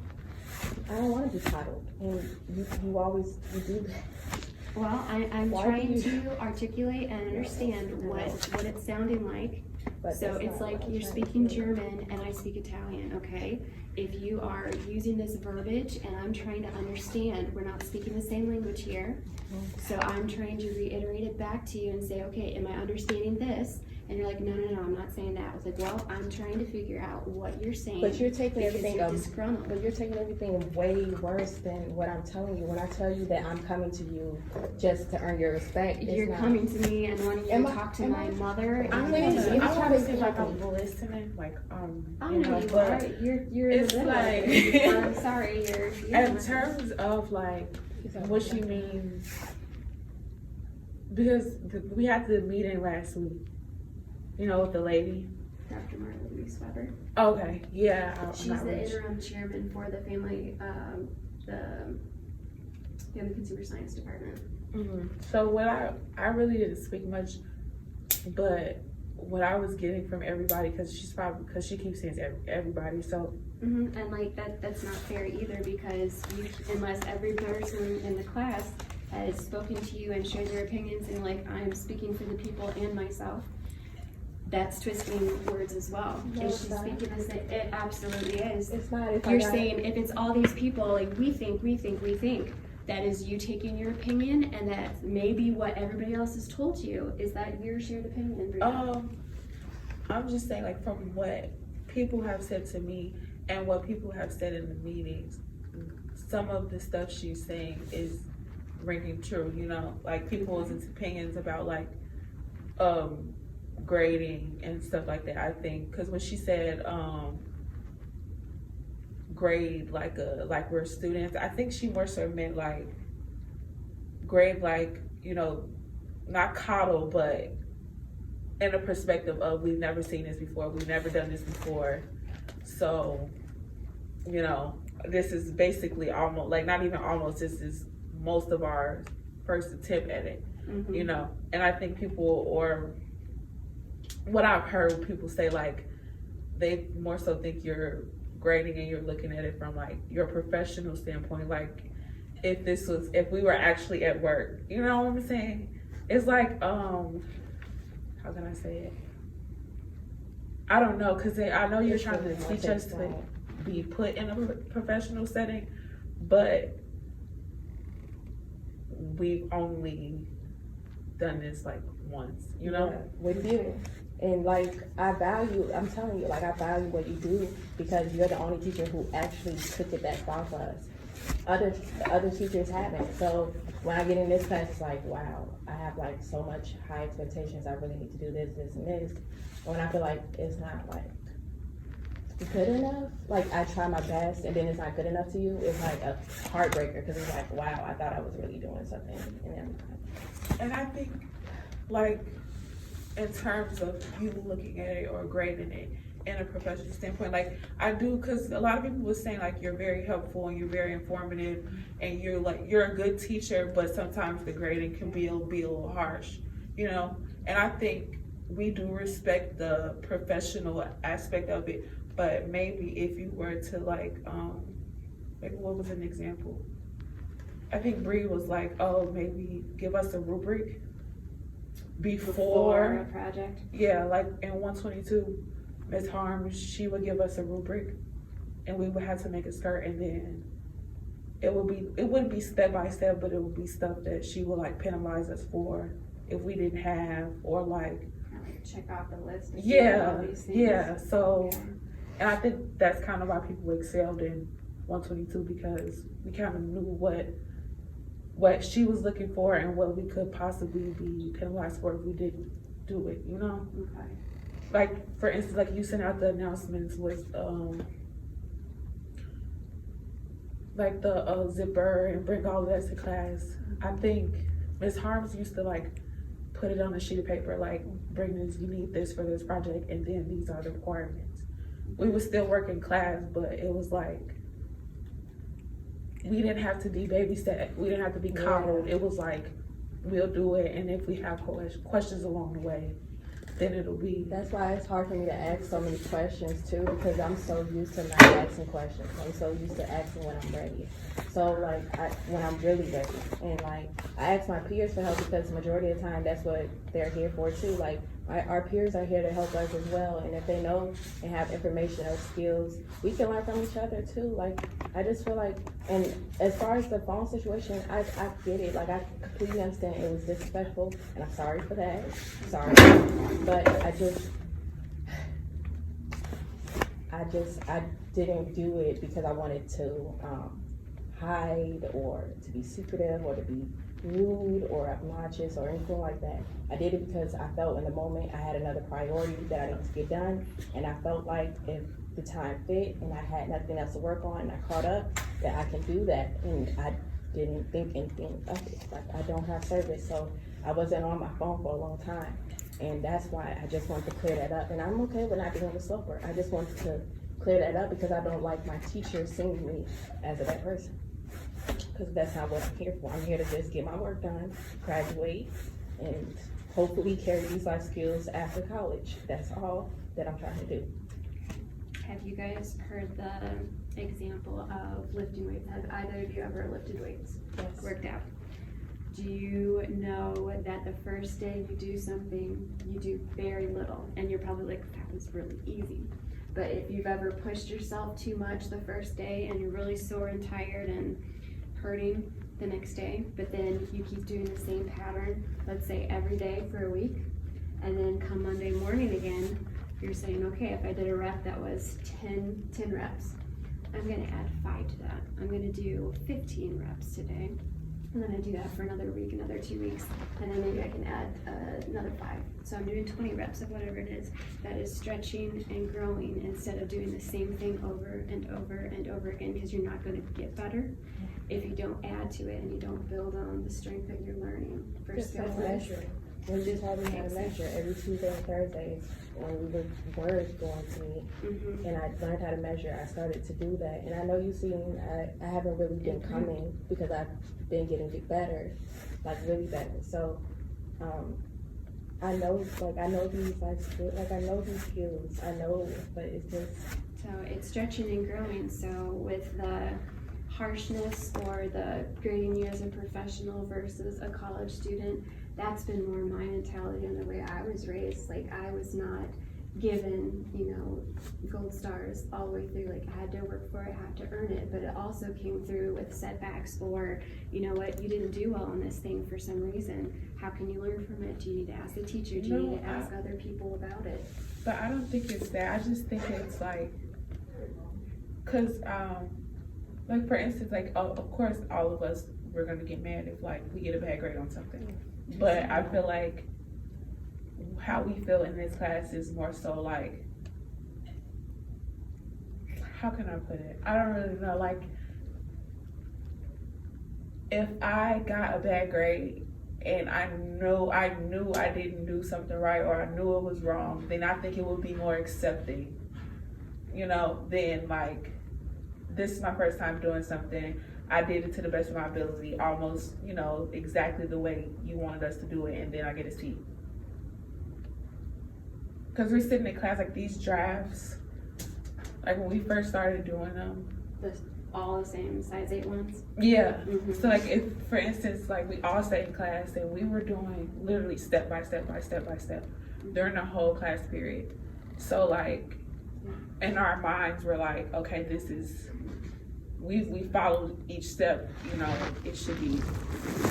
I don't want to be coddled, and you always do that. Well, I'm Why trying do you- to articulate and understand what it's sounding like. But So that's it's not like what I'm you're trying speaking to do. German and I speak Italian, okay? If you are using this verbiage and I'm trying to understand, we're not speaking the same language here. So I'm trying to reiterate it back to you and say, okay, am I understanding this? And you're like, no, I'm not saying that. I was like, well, I'm trying to figure out what you're saying. But you're taking because everything you're up. disgruntled. But you're taking everything way worse than what I'm telling you. When I tell you that I'm coming to you just to earn your respect, it's You're not. coming to me and wanting you Am to I- talk to am my I- mother. I'm and listening. It's I trying want to to say be like like I'm listening, like I you know know, you but are. You're in it's the middle. like- of it. I'm sorry. You're in terms of like what she means, because we had the meeting last week, you know, with the lady. Dr. Marla Reese-Weber. Okay, yeah, I'm She's not the really sure. interim chairman for the family consumer science department. So what I really didn't speak much, but what I was getting from everybody, because she keeps saying everybody, so And like that's not fair either, because unless every person in the class has spoken to you and shared their opinions, and like I'm speaking for the people and myself, that's twisting words as well. No, Is it's she not. speaking this? It absolutely is. It's not. If You're I got- saying if it's all these people, like we think. that is you taking your opinion, and that maybe what everybody else has told you is that your shared opinion. I'm just saying, like, from what people have said to me and what people have said in the meetings, some of the stuff she's saying is ringing true, you know, like people's opinions about like grading and stuff like that. I think because when she said grade like we're students, I think she more so meant like grade like, you know, not coddle, but in a perspective of we've never seen this before, we've never done this before, so you know, this is basically almost like not even almost, this is most of our first attempt at it. You know, and I think people, or what I've heard people say, like they more so think you're grading and you're looking at it from like your professional standpoint, like if we were actually at work, you know what I'm saying? It's like how can I say it? I don't know, because I know you're trying to teach us to be put in a professional setting, but we've only done this like once, you know? Yeah, with you. And like, I'm telling you, like I value what you do because you're the only teacher who actually took it that far for us. Other teachers haven't. So when I get in this class, it's like, wow, I have like so much high expectations. I really need to do this, this, and this. When I feel like it's not like good enough, like I try my best and then it's not good enough to you, it's like a heartbreaker because it's like, wow, I thought I was really doing something and everything. And I think like in terms of you looking at it or grading it in a professional standpoint, like I do, because a lot of people were saying like you're very helpful and you're very informative and you're a good teacher, but sometimes the grading can be a little harsh, you know? And I think we do respect the professional aspect of it, but maybe if you were to like what was an example? I think Bree was like, oh, maybe give us a rubric before a project. Yeah, like in 122, Ms. Harms, she would give us a rubric and we would have to make a skirt, and then it wouldn't be step by step, but it would be stuff that she would like penalize us for if we didn't have, or like check off the list. Yeah, all these things. yeah. So, Okay. and I think that's kind of why people excelled in 122, because we kind of knew what she was looking for and what we could possibly be penalized for if we didn't do it, you know? Okay. Like, for instance, like you sent out the announcements with, like the zipper and bring all of that to class. I think Ms. Harms used to like put it on a sheet of paper, like bring this, you need this for this project, and then these are the requirements. We would still work in class, but it was like, we didn't have to be babysat, we didn't have to be coddled. It was like, we'll do it, and if we have questions along the way, then it'll be. That's why it's hard for me to ask so many questions too, because I'm so used to not asking questions. I'm so used to asking when I'm ready. So like when I'm really ready, and like I ask my peers for help because the majority of the time that's what they're here for too. Like our peers are here to help us as well, and if they know and have information or skills, we can learn from each other too. Like I just feel like, and as far as the phone situation, I get it. Like I completely understand it was disrespectful, and I'm sorry for that. Sorry, but I didn't do it because I wanted to hide or to be secretive or to be rude or obnoxious or anything like that. I did it because I felt in the moment I had another priority that I needed to get done, and I felt like if the time fit and I had nothing else to work on and I caught up, that I can do that. And I didn't think anything of it. Like I don't have service, so I wasn't on my phone for a long time. And that's why I just wanted to clear that up. And I'm okay with not being a sober. I just wanted to clear that up because I don't like my teachers seeing me as a bad person. Because that's not what I'm here for. I'm here to just get my work done, graduate, and hopefully carry these life skills after college. That's all that I'm trying to do. Have you guys heard the example of lifting weights? Have either of you ever lifted weights? Yes. Worked out? Do you know that the first day you do something, you do very little, and you're probably like, that was really easy. But if you've ever pushed yourself too much the first day and you're really sore and tired and hurting, the next day, but then you keep doing the same pattern, let's say every day for a week, and then come Monday morning again, you're saying, okay, if I did a rep that was 10 reps, I'm gonna add 5 to that. I'm gonna do 15 reps today. And then I do that for another week, another 2 weeks, and then maybe I can add another 5. So I'm doing 20 reps of whatever it is. That is stretching and growing instead of doing the same thing over and over and over again, because you're not going to get better if you don't add to it and you don't build on the strength that you're learning. Just like measuring. We just taught me how to measure every Tuesday and Thursdays when we were going to meet, and I learned how to measure. I started to do that, and I know you've seen I haven't really been coming because I've been getting better, like really better. So I know these skills, I know these skills, I know, but it's just so it's stretching and growing. So with the harshness or the grading you as a professional versus a college student, that's been more my mentality and the way I was raised. Like, I was not given, gold stars all the way through. Like, I had to work for it, I had to earn it, but it also came through with setbacks, or you didn't do well on this thing for some reason. How can you learn from it? Do you need to ask the teacher? Do you need to ask other people about it? But I don't think it's that. I just think it's like, cause like for instance, like of course all of us, we're gonna get mad if like we get a bad grade on something. But I feel like how we feel in this class is more so like, how can I put it? I don't really know. Like, if I got a bad grade and I knew I didn't do something right, or I knew it was wrong, then I think it would be more accepting, than like, this is my first time doing something. I did it to the best of my ability, almost, exactly the way you wanted us to do it, and then I get a C. Because we're sitting in class, like these drafts, like when we first started doing them. All the same size 8 ones? Yeah. So like if, for instance, like we all stayed in class and we were doing literally step by step during the whole class period. So like, in our minds, we're like, okay, this is, we followed each step, it should be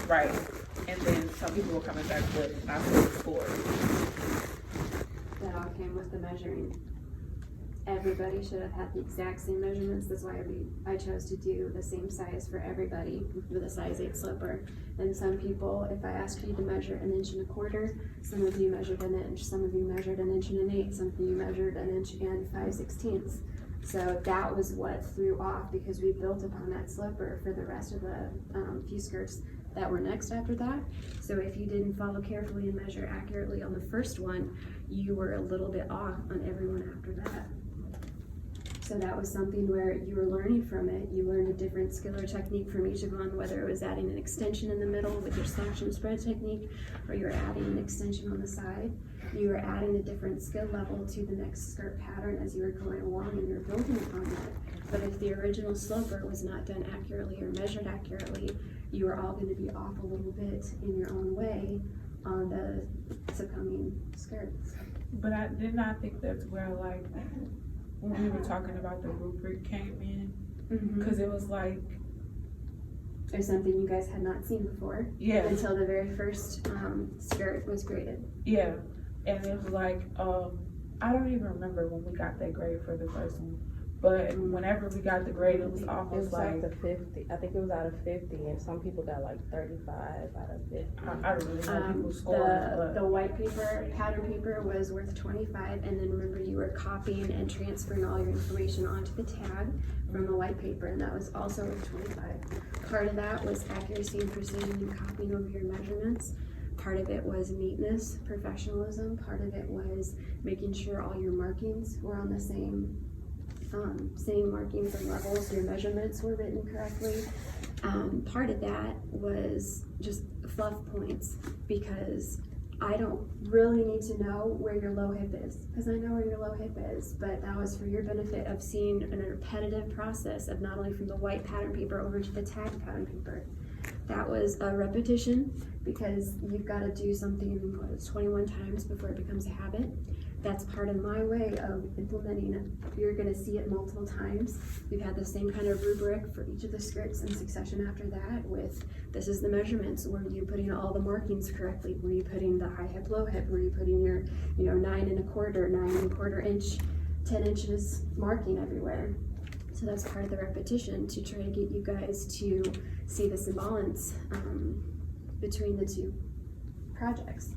right. And then some people were coming back with not so score. That all came with the measuring. Everybody should have had the exact same measurements. That's why I chose to do the same size for everybody with a size 8 slipper. And some people, if I asked you to measure 1 1/4 inches, some of you measured 1 inch, some of you measured 1 1/8 inches, some of you measured 1 inch and 5/16. So that was what threw off, because we built upon that slipper for the rest of the few skirts that were next after that. So if you didn't follow carefully and measure accurately on the first one, you were a little bit off on everyone after that. So that was something where you were learning from it. You learned a different skill or technique from each of one, whether it was adding an extension in the middle with your slash and spread technique, or you were adding an extension on the side. You were adding a different skill level to the next skirt pattern as you were going along, and you were building upon that. But if the original sloper was not done accurately or measured accurately, you were all going to be off a little bit in your own way on the succumbing skirts. But I did not think that's where, like, when we were talking about the rubric came in, because it was like, there's something you guys had not seen before. Yeah. Until the very first skirt was graded. Yeah. And it was like, I don't even remember when we got that grade for the first one. But whenever we got the grade, it was almost like out of 50. I think it was out of 50, and some people got like 35 out of 50. I don't really know people scored. The white paper, pattern paper, was worth 25, and then remember you were copying and transferring all your information onto the tag from the white paper, and that was also worth 25. Part of that was accuracy and precision and copying over your measurements. Part of it was neatness, professionalism. Part of it was making sure all your markings were on the same markings and levels, your measurements were written correctly. Part of that was just fluff points, because I don't really need to know where your low hip is, because I know where your low hip is, but that was for your benefit of seeing a repetitive process of not only from the white pattern paper over to the tag pattern paper. That was a repetition because you've got to do something 21 times before it becomes a habit. That's part of my way of implementing it. You're going to see it multiple times. We've had the same kind of rubric for each of the scripts in succession after that with this is the measurements. Were you putting all the markings correctly? Were you putting the high hip, low hip? Were you putting your 9 1/4 inch, 10 inches marking everywhere? So that's part of the repetition to try to get you guys to see this imbalance between the two projects.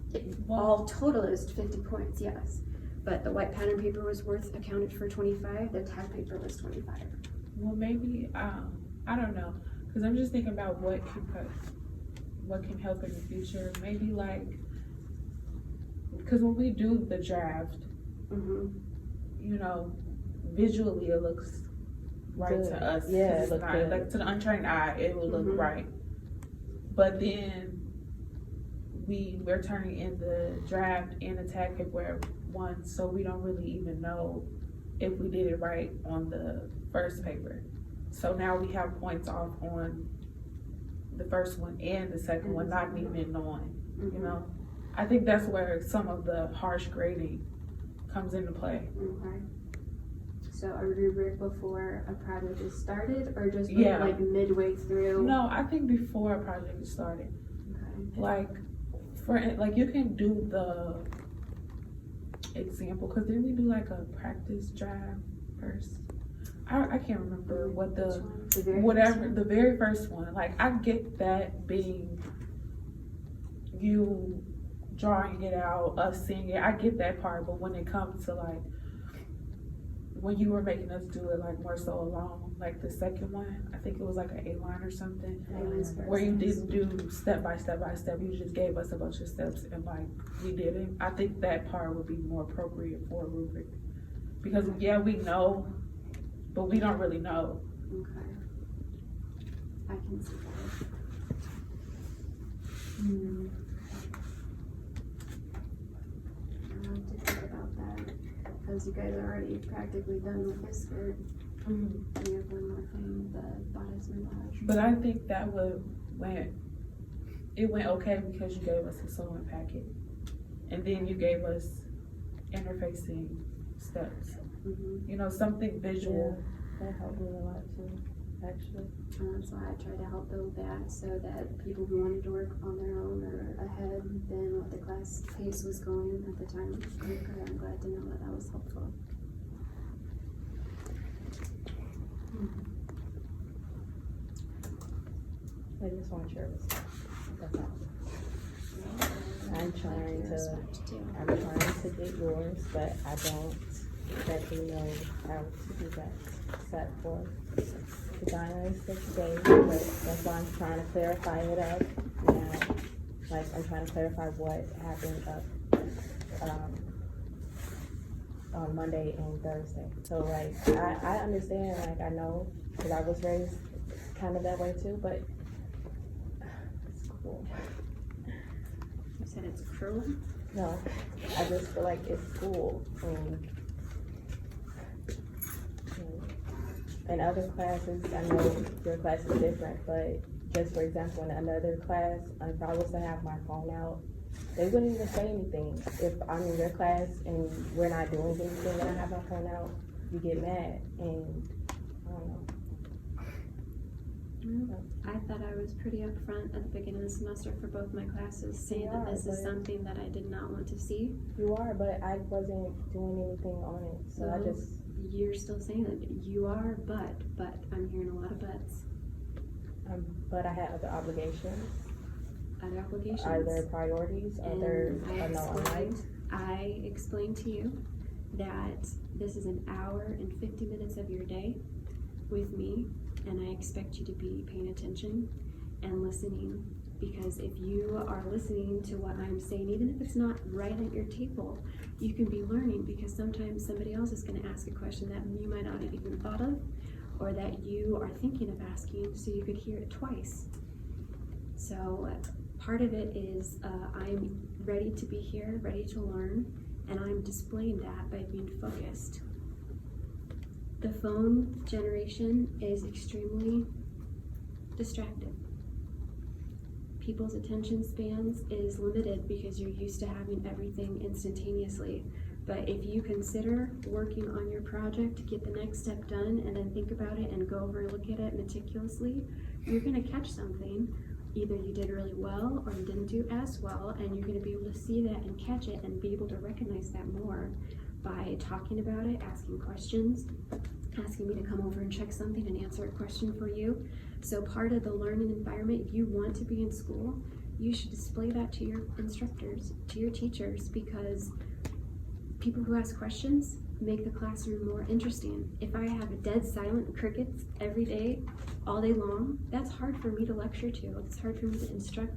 All total is 50 points, yes. But the white pattern paper was accounted for 25, the tag paper was 25. Well, maybe, I don't know, because I'm just thinking about what can help in the future. Maybe like, because when we do the draft, visually it looks right to us. Yeah, it's not, like to the untrained eye, it will look right. But then we're turning in the draft and the tag paper at once, so we don't really even know if we did it right on the first paper. So now we have points off on the first one and the second one, not even knowing, I think that's where some of the harsh grading comes into play. Okay. So a rubric before a project is started, or just like midway through? No, I think before a project is started. Okay. Like, you can do the example, because then we do like a practice draft first. I can't remember what the very first one. Like, I get that being you drawing it out, us seeing it. I get that part, but when it comes to like when you were making us do it like more so alone, like the second one, I think it was like an A-line or something, where you didn't do step by step by step. You just gave us a bunch of steps and like we did it. I think that part would be more appropriate for a rubric, because we know, but we don't really know. Okay. I can see that. I'll have to think about that, because you guys are already practically done with this skirt. You have one more thing, the bodice massage. But I think that went okay because you gave us a sewing packet, and then you gave us interfacing steps. Something visual. Yeah, that helped me a lot too, actually. So I tried to help build that so that people who wanted to work on their own or ahead than what the class pace was going at the time. Okay, I'm glad to know that was helpful. I just want yours. That's all. I'm trying to get yours, but I don't exactly know how to do that. Except for designer is 6 days, but that's why I'm trying to clarify it up now. Like, I'm trying to clarify what happened on Monday and Thursday. So like, I understand, like I know, because I was raised kind of that way too, but it's cool. You said it's cruel? No, I just feel like it's school. In other classes, I know your class is different, but just for example, in another class, if I was to have my phone out, they wouldn't even say anything. If I'm in your class and we're not doing anything and I have my phone out, you get mad, and I don't know. I thought I was pretty upfront at the beginning of the semester for both my classes, saying that this is something that I did not want to see. You are, but I wasn't doing anything on it, so I just... You're still saying that you are, but I'm hearing a lot of buts. But I had other obligations. Other obligations. Are there priorities? I explained to you that this is an hour and 50 minutes of your day with me, and I expect you to be paying attention and listening, because if you are listening to what I'm saying, even if it's not right at your table, you can be learning, because sometimes somebody else is going to ask a question that you might not have even thought of, or that you are thinking of asking, so you could hear it twice. So part of it is I'm ready to be here, ready to learn, and I'm displaying that by being focused. The phone generation is extremely distracted. people's attention spans is limited because you're used to having everything instantaneously. But if you consider working on your project to get the next step done and then think about it and go over and look at it meticulously, you're gonna catch something. Either you did really well or you didn't do as well, and you're gonna be able to see that and catch it and be able to recognize that more by talking about it, asking questions, asking me to come over and check something and answer a question for you. So part of the learning environment, if you want to be in school, you should display that to your instructors, to your teachers, because people who ask questions make the classroom more interesting. If I have dead silent crickets every day, all day long, that's hard for me to lecture to. It's hard for me to instruct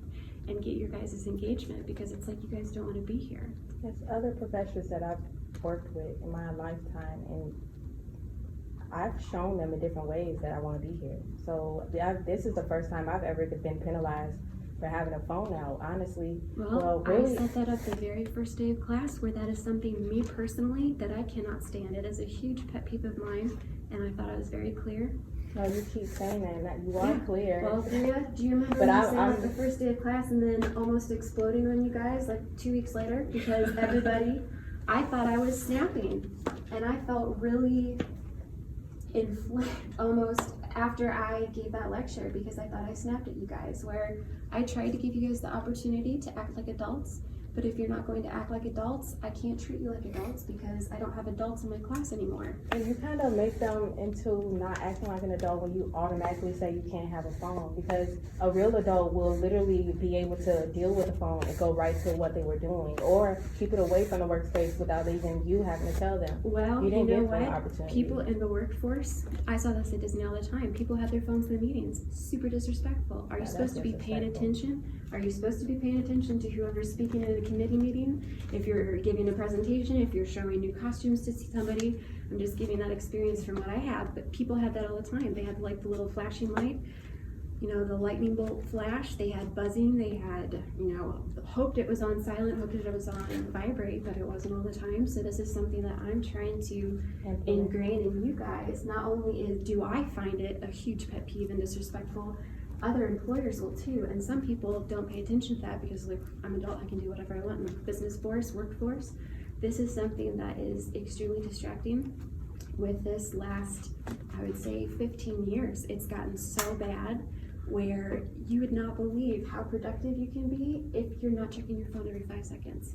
and get your guys' engagement, because it's like you guys don't want to be here. There's other professors that I've worked with in my lifetime, and I've shown them in different ways that I want to be here. So this is the first time I've ever been penalized for having a phone out, honestly. Well, really, I set that up the very first day of class, where that is something, me personally, that I cannot stand. It is a huge pet peeve of mine, and I thought I was very clear. no, you keep saying that, and that you are clear. Well, do you remember But me saying that the first day of class and then almost exploding on you guys like 2 weeks later? Because everybody, I thought I was snapping, and I felt really inflamed almost after I gave that lecture, because I thought I snapped at you guys, where I tried to give you guys the opportunity to act like adults. But if you're not going to act like adults, I can't treat you like adults, because I don't have adults in my class anymore. And you kind of make them into not acting like an adult when you automatically say you can't have a phone, because a real adult will literally be able to deal with the phone and go right to what they were doing, or keep it away from the workspace without even you having to tell them. Well, You didn't know get that what? opportunity. People in the workforce, I saw this at Disney all the time. People have their phones in the meetings. Super disrespectful. Are you Yeah, supposed to that's be paying disrespectful. attention? Are you supposed to be paying attention to whoever's speaking in a committee meeting? If you're giving a presentation, if you're showing new costumes to see somebody, I'm just giving that experience from what I have, but people have that all the time. They have like the little flashing light, you know, the lightning bolt flash, they had buzzing, they had, you know, hoped it was on silent, hoped it was on vibrate, but it wasn't all the time. So this is something that I'm trying to ingrain in you guys. Not only do I find it a huge pet peeve and disrespectful, other employers will too, and some people don't pay attention to that because, like, I'm an adult, I can do whatever I want in the business force, workforce. This is something that is extremely distracting. With this last, I would say 15 years, it's gotten so bad where you would not believe how productive you can be if you're not checking your phone every 5 seconds.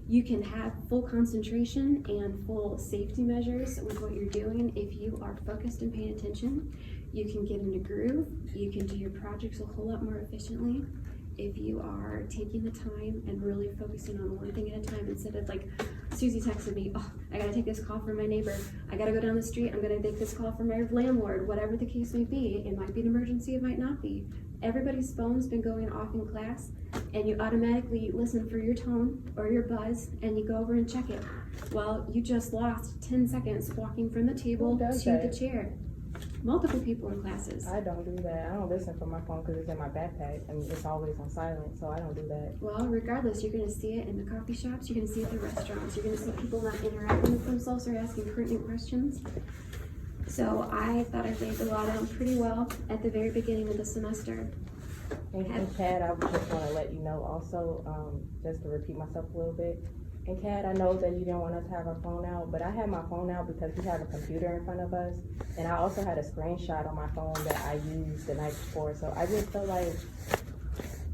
You can have full concentration and full safety measures with what you're doing if you are focused and paying attention. You can get in a groove. You can do your projects a whole lot more efficiently if you are taking the time and really focusing on one thing at a time, instead of like, Susie texted me, oh, I gotta take this call from my neighbor. I gotta go down the street. I'm gonna take this call from my landlord, whatever the case may be. It might be an emergency, it might not be. Everybody's phone's been going off in class, and you automatically listen for your tone or your buzz, and you go over and check it. Well, you just lost 10 seconds walking from the table to the chair. Multiple people in classes. I don't do that. I don't listen from my phone because it's in my backpack and it's always on silent, so I don't do that. Well, regardless, you're going to see it in the coffee shops, you're going to see it at the restaurants, you're going to see people not interacting with themselves or asking pertinent questions. So I thought I laid the law down pretty well at the very beginning of the semester. And Kat, I just want to let you know also, just to repeat myself a little bit. And Kat, I know that you didn't want us to have our phone out, but I had my phone out because we have a computer in front of us. And I also had a screenshot on my phone that I used the night before. So I just feel like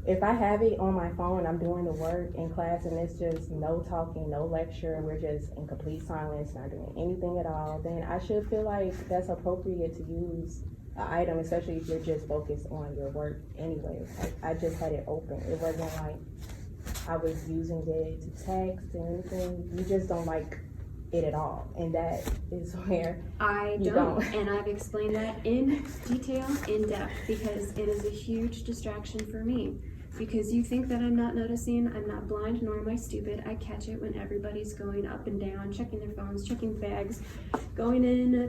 if I have it on my phone, I'm doing the work in class and it's just no talking, no lecture, we're just in complete silence, not doing anything at all, then I should feel like that's appropriate to use an item, especially if you're just focused on your work anyway. I just had it open. It wasn't like I was using it to text or anything. You just don't like it at all, and that is where I you don't, and I've explained that in detail, in depth, because it is a huge distraction for me. Because you think that I'm not noticing, I'm not blind, nor am I stupid. I catch it when everybody's going up and down, checking their phones, checking bags, going into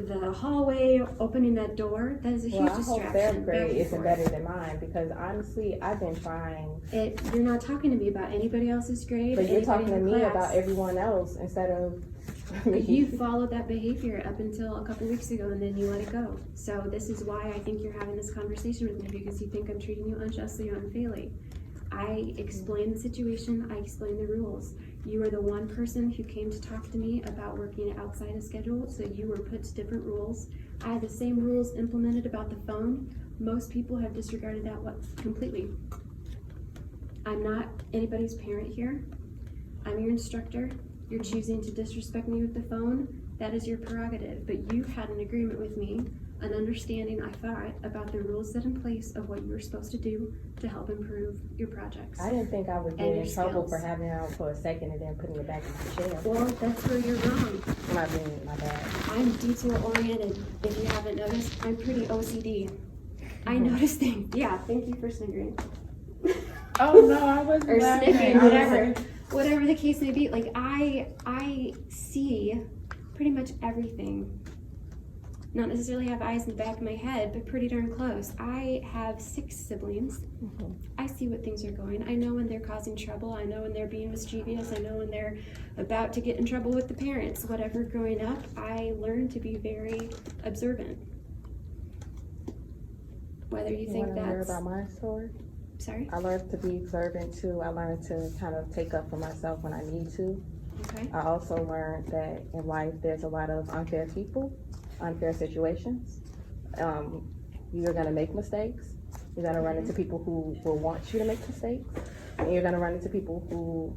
the hallway, opening that door. That is a huge distraction. I hope their grade isn't better than mine, because honestly, I've been trying. You're not talking to me about anybody else's grade. But you're talking to me about everyone else instead of for me. You followed that behavior up until a couple weeks ago, and then you let it go. So this is why I think you're having this conversation with me, because you think I'm treating you unjustly or unfairly. I explained the situation, I explained the rules. You were the one person who came to talk to me about working outside of schedule, so you were put to different rules. I had the same rules implemented about the phone. Most people have disregarded that completely. I'm not anybody's parent here. I'm your instructor. You're choosing to disrespect me with the phone. That is your prerogative, but you had an agreement with me, an understanding, I thought, about the rules set in place of what you were supposed to do to help improve your projects. I didn't think I would get And in your trouble skills. for having it out for a second and then putting it back in the chair. Well, that's where you're wrong. My bad. I'm detail oriented. If you haven't noticed, I'm pretty OCD. I notice things. Yeah, thank you for sniggering. Oh no, I wasn't Or laughing. sniffing, I was whatever. like, Whatever the case may be. Like, I see pretty much everything. Not necessarily have eyes in the back of my head, but pretty darn close. I have 6 siblings. I see what things are going. I know when they're causing trouble. I know when they're being mischievous. I know when they're about to get in trouble with the parents. Whatever, growing up, I learned to be very observant. Whether you think want to hear that's... about my story? Sorry? I learned to be observant too. I learned to kind of take up for myself when I need to. Okay. I also learned that in life there's a lot of unfair people, unfair situations. You're gonna make mistakes. You're gonna run into people who will want you to make mistakes. And you're gonna run into people who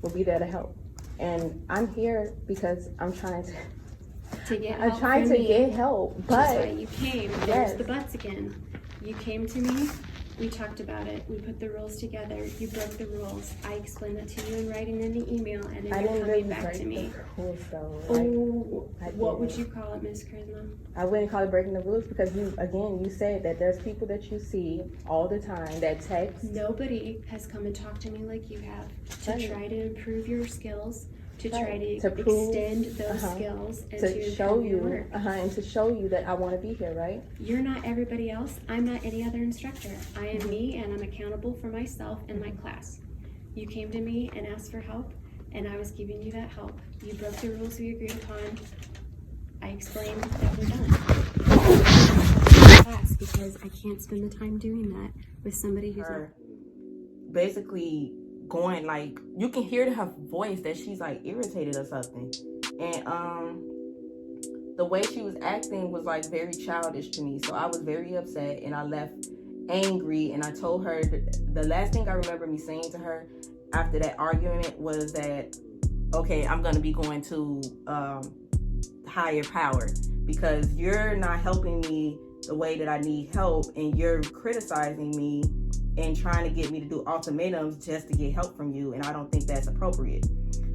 will be there to help. And I'm here because I'm trying to get I'm help trying from to me. get help, That's why but you came. Yes. There's the buts again. You came to me. We talked about it. We put the rules together. You broke the rules. I explained that to you in writing in the email, and then I you're didn't coming really back break to me. the rules though. Oh, I what would didn't. you call it, Miss Charisma? I wouldn't call it breaking the rules because you said that there's people that you see all the time that text. Nobody has come and talked to me like you have to Right. try to improve your skills, to try Right. to To prove- extend those uh-huh. skills, and To show improve your you, work. and to show you that I want to be here, right? You're not everybody else. I'm not any other instructor. I am me, and I'm accountable for myself and my class. You came to me and asked for help, and I was giving you that help. You broke the rules we agreed upon. I explained that we're done. Class, because I can't spend the time doing that with somebody who's not. Her basically going like, you can hear in her voice that she's like irritated or something, and the way she was acting was like very childish to me. So I was very upset and I left angry, and I told her that the last thing I remember me saying to her after that argument was that, okay, I'm gonna be going to higher power because you're not helping me the way that I need help, and you're criticizing me and trying to get me to do ultimatums just to get help from you, and I don't think that's appropriate.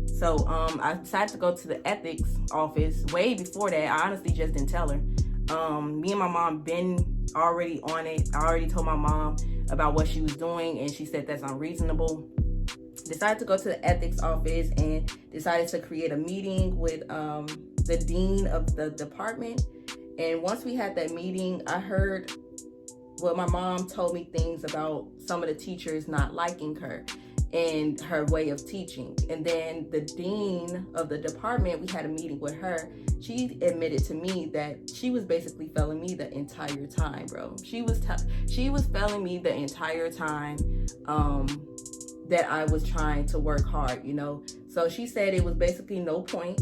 So I decided to go to the ethics office. Way before that, I honestly just didn't tell her. Me and my mom been already on it. I already told my mom about what she was doing, and she said that's unreasonable. Decided to go to the ethics office and decided to create a meeting with the dean of the department. And once we had that meeting, I heard my mom told me things about some of the teachers not liking her and her way of teaching. And then the dean of the department, we had a meeting with her. She admitted to me that she was basically failing me the entire time, bro. She was failing me the entire time that I was trying to work hard, you know. So she said it was basically no point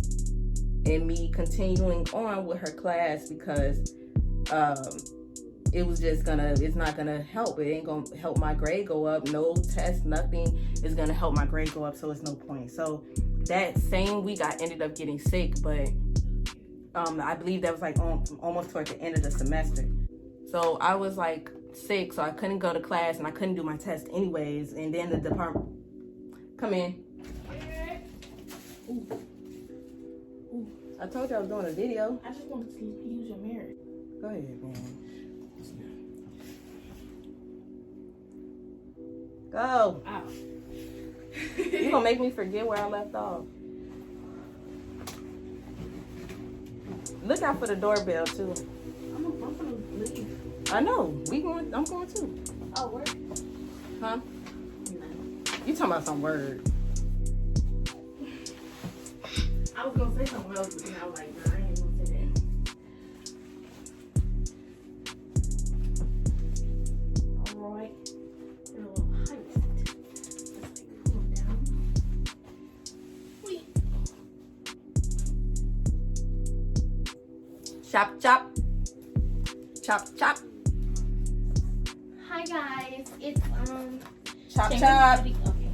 in me continuing on with her class because it's not gonna help. It ain't gonna help my grade go up. No test, nothing is gonna help my grade go up, so it's no point. So that same week I ended up getting sick, but I believe that was like almost toward the end of the semester. So I was like sick, so I couldn't go to class and I couldn't do my test anyways. And then the department, come in. Ooh. I told you I was doing a video. I just wanted to use your mirror. Go ahead, man. Go. Ow. You gonna make me forget where I left off. Look out for the doorbell too. I'm gonna leave. I know. I'm going too. Oh, where? Huh? You talking about some word? I was was gonna say something else, but then I was like, nah, I ain't gonna say that. Alright. A little height. Let's take the phone down. Wait. Chop, chop. Chop, chop. Hi guys, it's Chop, Shameless chop. Beauty. Okay.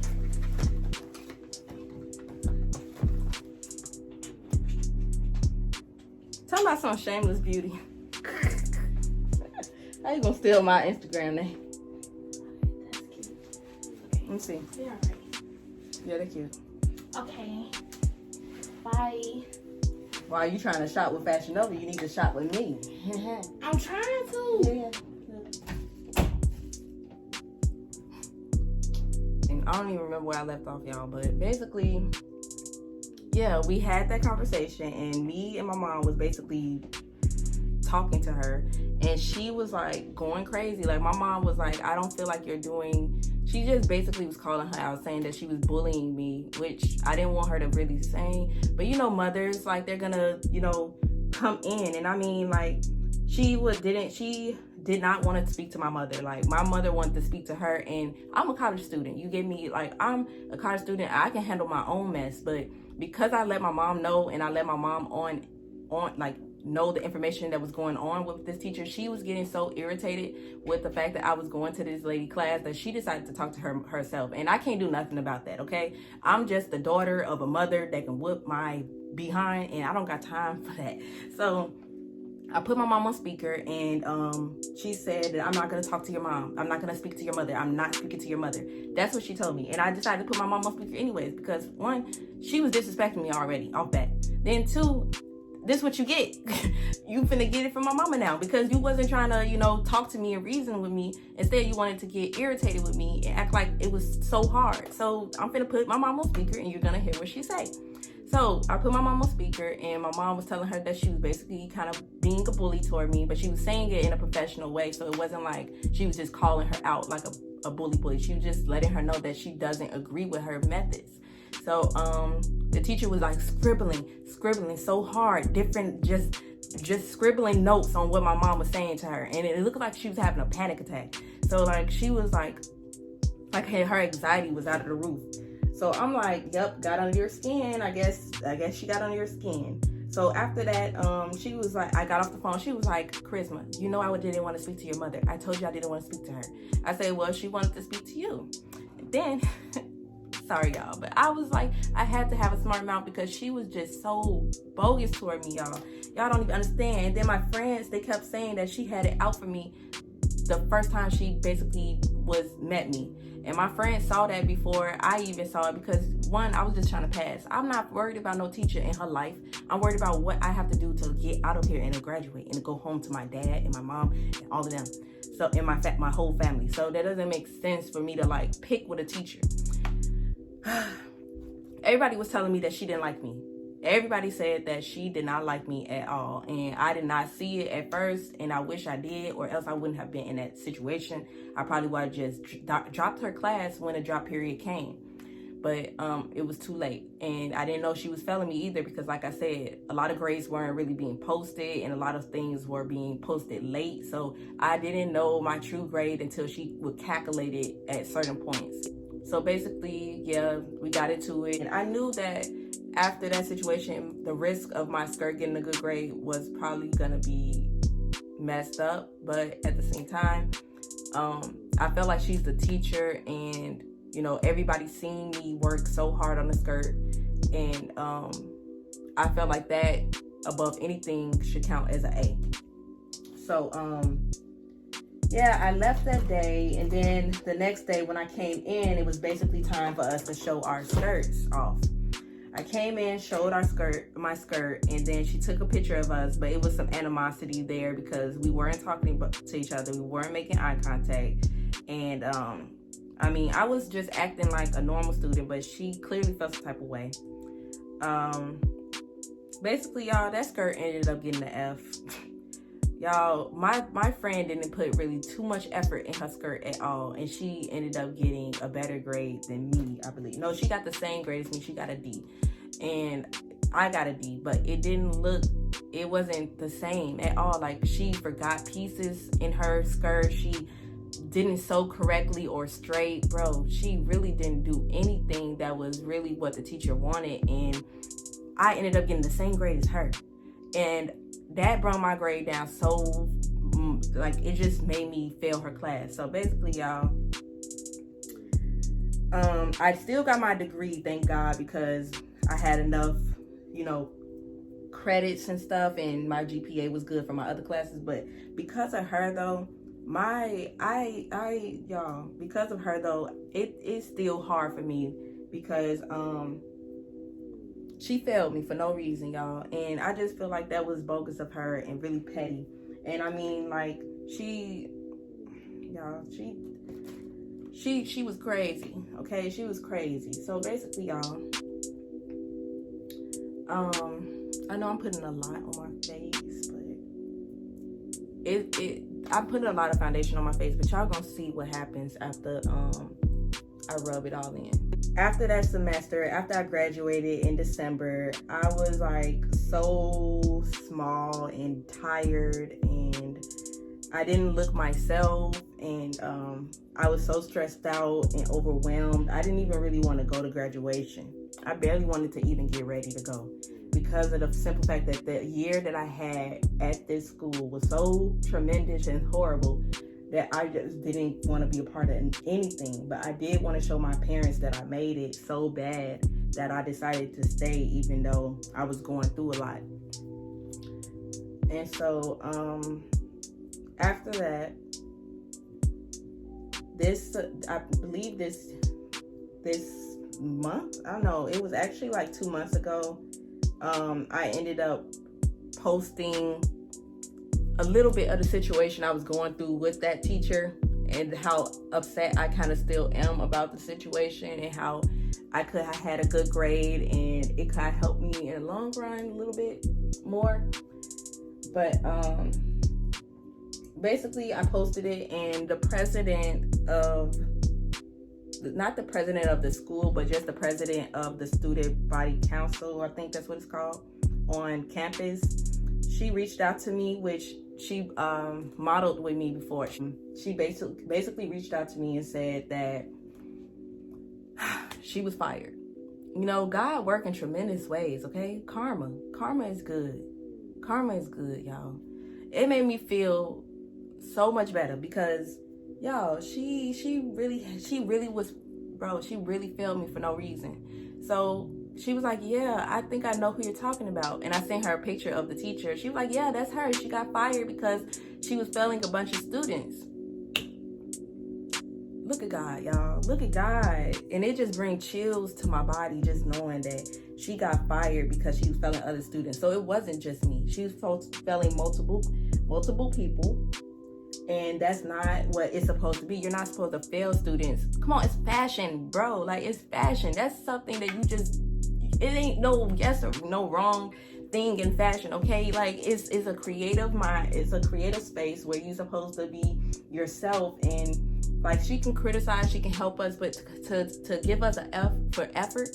Talking about some shameless beauty. How you gonna steal my Instagram name? That's cute. Let me see. They're alright. Yeah, they're cute. Okay. Bye. While you trying to shop with Fashion Nova, you need to shop with me. I'm trying to. Yeah. And I don't even remember where I left off, y'all, but basically, yeah, we had that conversation, and me and my mom was basically talking to her, and she was like going crazy. Like, my mom was like, I don't feel like you're doing, she just basically was calling her out, saying that she was bullying me, which I didn't want her to really say. But you know, mothers, like, they're gonna, you know, come in, and I mean, like, she did not want to speak to my mother. Like, my mother wanted to speak to her, and I'm a college student. You get me? Like, I'm a college student. I can handle my own mess, but because I let my mom know, and I let my mom on like know the information that was going on with this teacher, she was getting so irritated with the fact that I was going to this lady class that she decided to talk to her herself. And I can't do nothing about that, okay? I'm just the daughter of a mother that can whoop my behind, and I don't got time for that. So I put my mom on speaker, and she said that I'm not going to talk to your mom. I'm not going to speak to your mother. I'm not speaking to your mother. That's what she told me. And I decided to put my mom on speaker anyways, because one, she was disrespecting me already off bat. Then two, this is what you get. You finna get it from my mama now, because you wasn't trying to, you know, talk to me and reason with me. Instead, you wanted to get irritated with me and act like it was so hard. So I'm finna put my mom on speaker, and you're gonna hear what she say. So I put my mom on speaker, and my mom was telling her that she was basically kind of being a bully toward me, but she was saying it in a professional way. So it wasn't like she was just calling her out like a bully. She was just letting her know that she doesn't agree with her methods. So the teacher was like scribbling so hard, different, just scribbling notes on what my mom was saying to her. And it looked like she was having a panic attack. So like, she was like her anxiety was out of the roof. So I'm like, yep, got under your skin. I guess she got under your skin. So after that, she was like, I got off the phone. She was like, Charisma, you know I didn't want to speak to your mother. I told you I didn't want to speak to her. I said, well, she wanted to speak to you. And then, sorry y'all, but I was like, I had to have a smart mouth, because she was just so bogus toward me, y'all. Y'all don't even understand. And then my friends, they kept saying that she had it out for me the first time she basically met me. And my friends saw that before I even saw it, because one, I was just trying to pass. I'm not worried about no teacher in her life. I'm worried about what I have to do to get out of here and to graduate and to go home to my dad and my mom and all of them. So, and my whole family. So that doesn't make sense for me to like pick with a teacher. Everybody was telling me that she didn't like me. Everybody said that she did not like me at all, and I did not see it at first, and I wish I did, or else I wouldn't have been in that situation. I probably would have just dropped her class when the drop period came, but it was too late, and I didn't know she was failing me either, because like I said, a lot of grades weren't really being posted, and a lot of things were being posted late, so I didn't know my true grade until she would calculate it at certain points. So basically, yeah, we got into it, and I knew that after that situation, the risk of my skirt getting a good grade was probably gonna be messed up. But at the same time, I felt like she's the teacher, and you know, everybody seen me work so hard on the skirt, and I felt like that above anything should count as an A. So yeah, I left that day, and then the next day when I came in, it was basically time for us to show our skirts off. I came in, showed my skirt, and then she took a picture of us, but it was some animosity there because we weren't talking to each other. We weren't making eye contact. And, I mean, I was just acting like a normal student, but she clearly felt some type of way. Basically, y'all, that skirt ended up getting an F. Y'all, my friend didn't put really too much effort in her skirt at all, and she ended up getting a better grade than me, I believe. No, she got the same grade as me. She got a D. And I got a D, but it wasn't the same at all. Like, she forgot pieces in her skirt. She didn't sew correctly or straight. Bro, she really didn't do anything that was really what the teacher wanted. And I ended up getting the same grade as her. And that brought my grade down so, like, it just made me fail her class. So basically, y'all, I still got my degree, thank God, because I had enough, you know, credits and stuff, and my GPA was good for my other classes. But because of her though, because of her though, it is still hard for me, because she failed me for no reason, y'all. And I just feel like that was bogus of her and really petty. And I mean, like, she was crazy, okay? She was crazy. So basically, y'all, I know I'm putting a lot on my face, but I'm putting a lot of foundation on my face, but y'all gonna see what happens after I rub it all in. After that semester, after I graduated in December, I was like so small and tired, and I didn't look myself, and I was so stressed out and overwhelmed. I didn't even really want to go to graduation. I barely wanted to even get ready to go, because of the simple fact that the year that I had at this school was so tremendous and horrible that I just didn't want to be a part of anything. But I did want to show my parents that I made it so bad that I decided to stay, even though I was going through a lot. And so after that, I believe this month, I don't know, it was actually like 2 months ago, I ended up posting a little bit of the situation I was going through with that teacher, and how upset I kind of still am about the situation, and how I could have had a good grade and it could have helped me in the long run a little bit more. But basically I posted it, and the president of, not the president of the school, but just the president of the student body council, I think that's what it's called, on campus, she reached out to me, which she modeled with me before. She basically reached out to me and said that she was fired. You know, God works in tremendous ways, okay? Karma is good. Karma is good, y'all. It made me feel so much better, because y'all, she really was, bro, she really failed me for no reason. So she was like, yeah, I think I know who you're talking about. And I sent her a picture of the teacher. She was like, yeah, that's her. She got fired because she was failing a bunch of students. Look at God, y'all. Look at God. And it just brings chills to my body just knowing that she got fired because she was failing other students. So it wasn't just me. She was failing multiple people. And that's not what it's supposed to be. You're not supposed to fail students. Come on, it's fashion, bro. Like, it's fashion. That's something that you just, it ain't no yes or no wrong thing in fashion, okay? Like, it's a creative mind. It's a creative space where you're supposed to be yourself. And like, she can criticize, she can help us, but to give us an F for effort,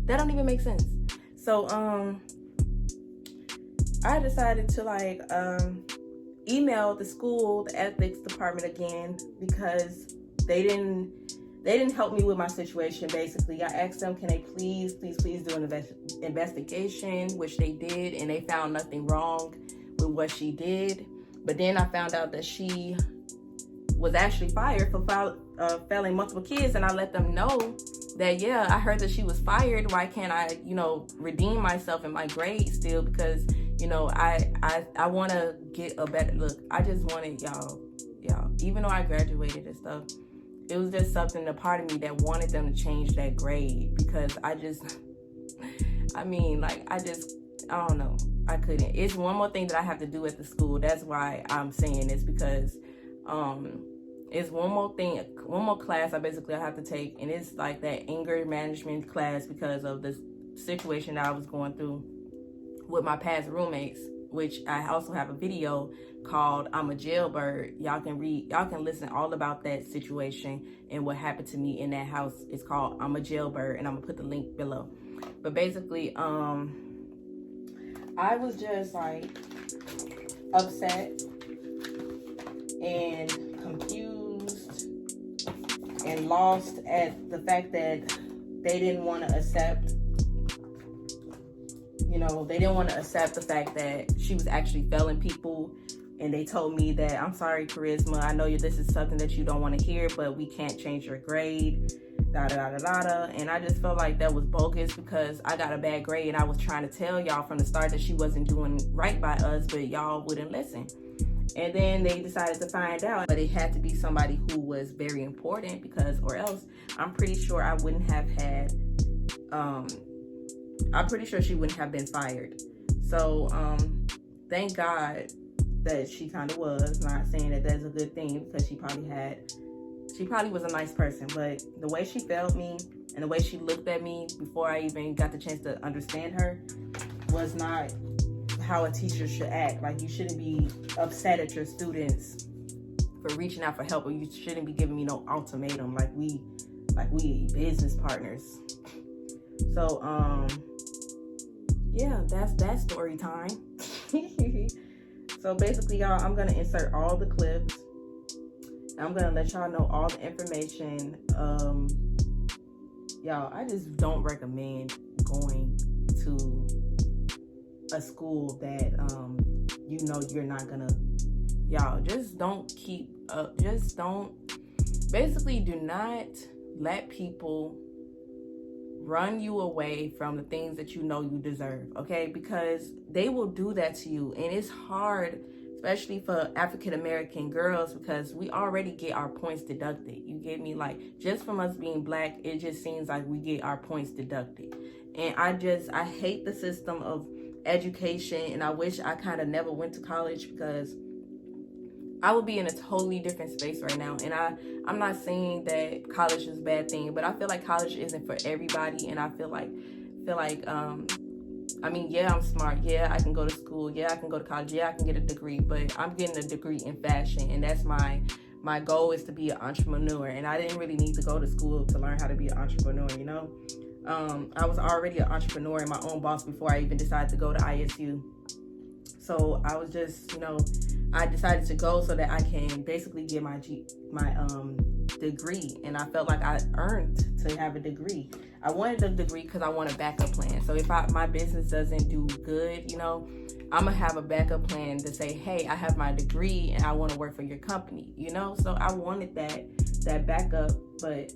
that don't even make sense. So I decided to like email the school, the ethics department again, because they didn't help me with my situation. Basically, I asked them, can they please do an investigation, which they did, and they found nothing wrong with what she did. But then I found out that she was actually fired for failing multiple kids, and I let them know that, yeah, I heard that she was fired. Why can't I, redeem myself in my grade still? Because, I want to get a better look. I just wanted y'all, even though I graduated and stuff, it was just something, a part of me that wanted them to change that grade, because I don't know. I couldn't. It's one more thing that I have to do at the school. That's why I'm saying this, because it's one more class I have to take, and it's like that anger management class, because of the situation that I was going through with my past roommates, which I also have a video called I'm a Jailbird. Y'all can listen all about that situation and what happened to me in that house. It's called I'm a Jailbird, and I'm gonna put the link below. But basically, I was just like upset and confused and lost at the fact that they didn't want to accept, they didn't want to accept the fact that she was actually failing people. And they told me that, I'm sorry, Charisma, I know this is something that you don't want to hear, but we can't change your grade, da-da-da-da-da. And I just felt like that was bogus because I got a bad grade and I was trying to tell y'all from the start that she wasn't doing right by us, but y'all wouldn't listen. And then they decided to find out, but it had to be somebody who was very important because, or else I'm pretty sure I wouldn't have had, I'm pretty sure she wouldn't have been fired. So, thank God that she kind of was, not saying that that's a good thing because she probably was a nice person, but the way she failed me and the way she looked at me before I even got the chance to understand her was not how a teacher should act. Like, you shouldn't be upset at your students for reaching out for help, or you shouldn't be giving me no ultimatum like we business partners. So yeah, that's that story time. So basically, y'all, I'm gonna insert all the clips. I'm gonna let y'all know all the information. Y'all, I just don't recommend going to a school that you're not gonna. Y'all, just don't keep up. Basically, do not let people run you away from the things that you know you deserve, okay? Because they will do that to you, and it's hard, especially for African American girls, because we already get our points deducted. You get me? Like, just from us being black, it just seems like we get our points deducted. And I hate the system of education, and I wish I kind of never went to college because I would be in a totally different space right now. And I'm not saying that college is a bad thing, but I feel like college isn't for everybody. And I feel like I mean, yeah, I'm smart. Yeah, I can go to school. Yeah, I can go to college. Yeah, I can get a degree, but I'm getting a degree in fashion. And that's my goal, is to be an entrepreneur. And I didn't really need to go to school to learn how to be an entrepreneur, you know? I was already an entrepreneur and my own boss before I even decided to go to ISU. So I was just, I decided to go so that I can basically get my degree. And I felt like I earned to have a degree. I wanted a degree because I want a backup plan. So if my business doesn't do good, I'm going to have a backup plan to say, hey, I have my degree and I want to work for your company, So I wanted that backup, but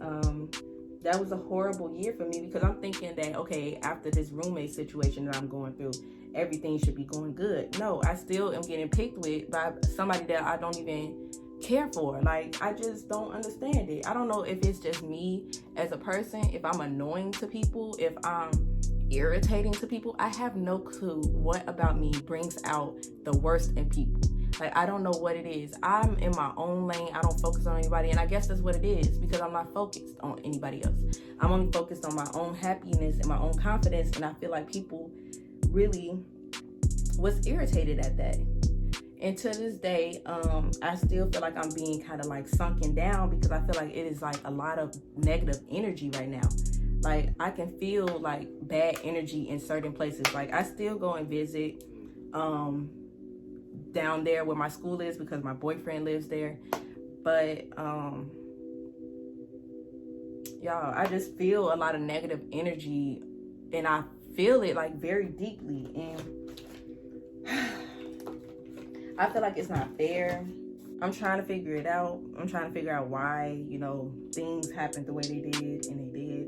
that was a horrible year for me because I'm thinking that, okay, after this roommate situation that I'm going through, everything should be going good. No, I still am getting picked with by somebody that I don't even care for. Like, I just don't understand it. I don't know if it's just me as a person, if I'm annoying to people, if I'm irritating to people. I have no clue what about me brings out the worst in people. Like, I don't know what it is. I'm in my own lane. I don't focus on anybody. And I guess that's what it is, because I'm not focused on anybody else. I'm only focused on my own happiness and my own confidence. And I feel like people really was irritated at that. And to this day, I still feel like I'm being kind of like sunken down, because I feel like it is like a lot of negative energy right now. Like, I can feel like bad energy in certain places. Like, I still go and visit down there where my school is because my boyfriend lives there. But y'all, I just feel a lot of negative energy, and I feel it like very deeply. And I feel like it's not fair. I'm trying to figure it out. I'm trying to figure out why, things happened the way they did, and they did.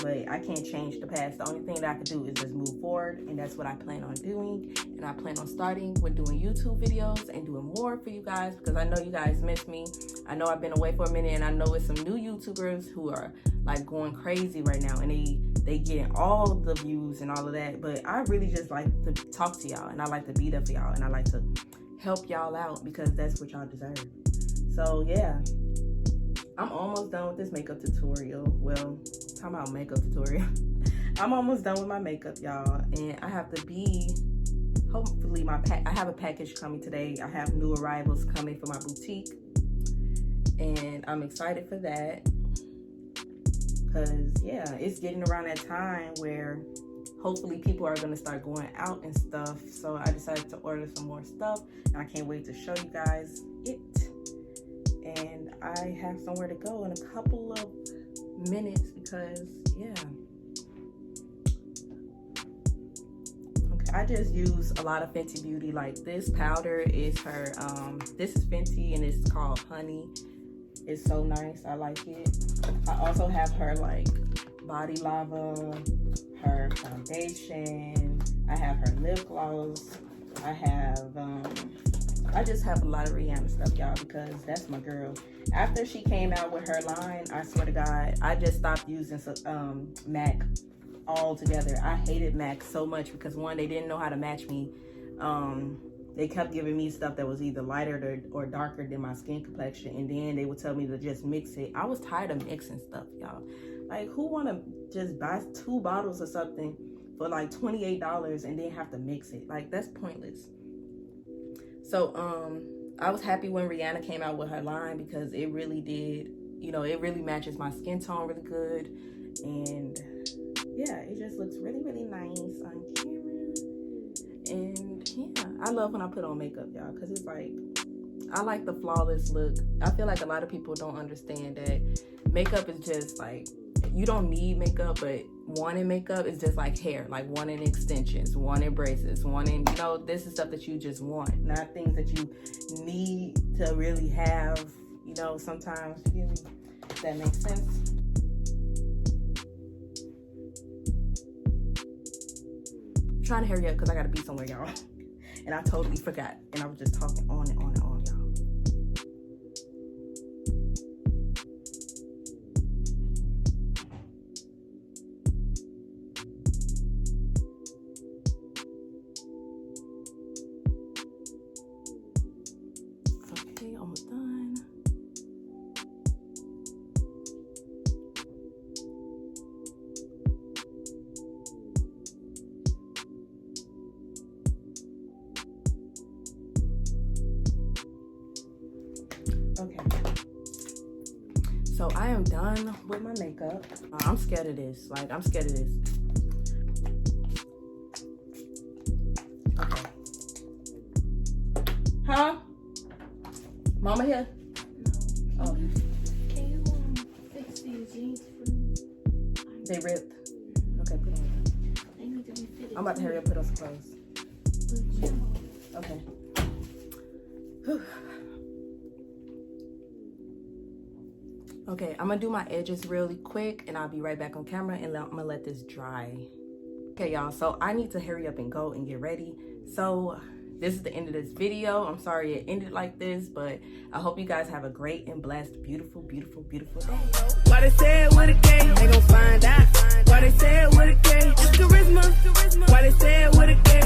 But I can't change the past. The only thing that I can do is just move forward, and that's what I plan on doing. And I plan on starting with doing YouTube videos and doing more for you guys, because I know you guys miss me. I know I've been away for a minute, and I know it's some new YouTubers who are like going crazy right now, and they getting all the views and all of that. But I really just like to talk to y'all, and I like to be there for y'all, and I like to help y'all out because that's what y'all deserve. So yeah, I'm almost done with this makeup tutorial. Well, talking about makeup tutorial. I'm almost done with my makeup, y'all, and I have to be, hopefully I have a package coming today. I have new arrivals coming for my boutique, and I'm excited for that, because yeah, it's getting around that time where hopefully people are gonna start going out and stuff. So I decided to order some more stuff, and I can't wait to show you guys it. And I have somewhere to go in a couple of minutes because yeah. Okay, I just use a lot of Fenty Beauty. Like this powder is her, this is Fenty and it's called Honey. It's so nice, I like it. I also have her like Body Lava, her foundation, I have her lip gloss, I have, I just have a lot of Rihanna stuff, y'all, because that's my girl. After she came out with her line, I swear to God, I just stopped using MAC altogether. I hated MAC so much because one, they didn't know how to match me. They kept giving me stuff that was either lighter or darker than my skin complexion, and then they would tell me to just mix it. I was tired of mixing stuff, y'all. Like, who want to just buy 2 bottles or something for like $28 and then have to mix it? Like, that's pointless. So I was happy when Rihanna came out with her line because it really did, you know, it really matches my skin tone really good. And yeah, it just looks really, really nice on camera. And yeah, I love when I put on makeup, y'all, because it's like, I like the flawless look. I feel like a lot of people don't understand that makeup is just like, you don't need makeup, but wanting makeup is just like hair, like wanting extensions, wanting braces, wanting, you know, this is stuff that you just want, not things that you need to really have, you know, sometimes, you know, if that makes sense. I'm trying to hurry up because I gotta be somewhere, y'all. And I totally forgot, and I was just talking on and on and on, y'all. Okay, almost done. Okay, so I am done with my makeup. I'm scared of this. Like, I'm scared of this. Okay. Huh? Mama here? No. Oh, Can you fix these jeans for me? they ripped. Okay, put on. They need to be fitted. I'm about to hurry up, put on some clothes. Okay. Whew. Okay, I'm gonna do my edges really quick and I'll be right back on camera and I'm gonna let this dry. Okay, y'all, so I need to hurry up and go and get ready. So this is the end of this video. I'm sorry it ended like this, but I hope you guys have a great and blessed, beautiful, beautiful, beautiful day. Why they say it with a K, they gon' find out. Why they say it with a K, it's charisma. Why they say it with a K,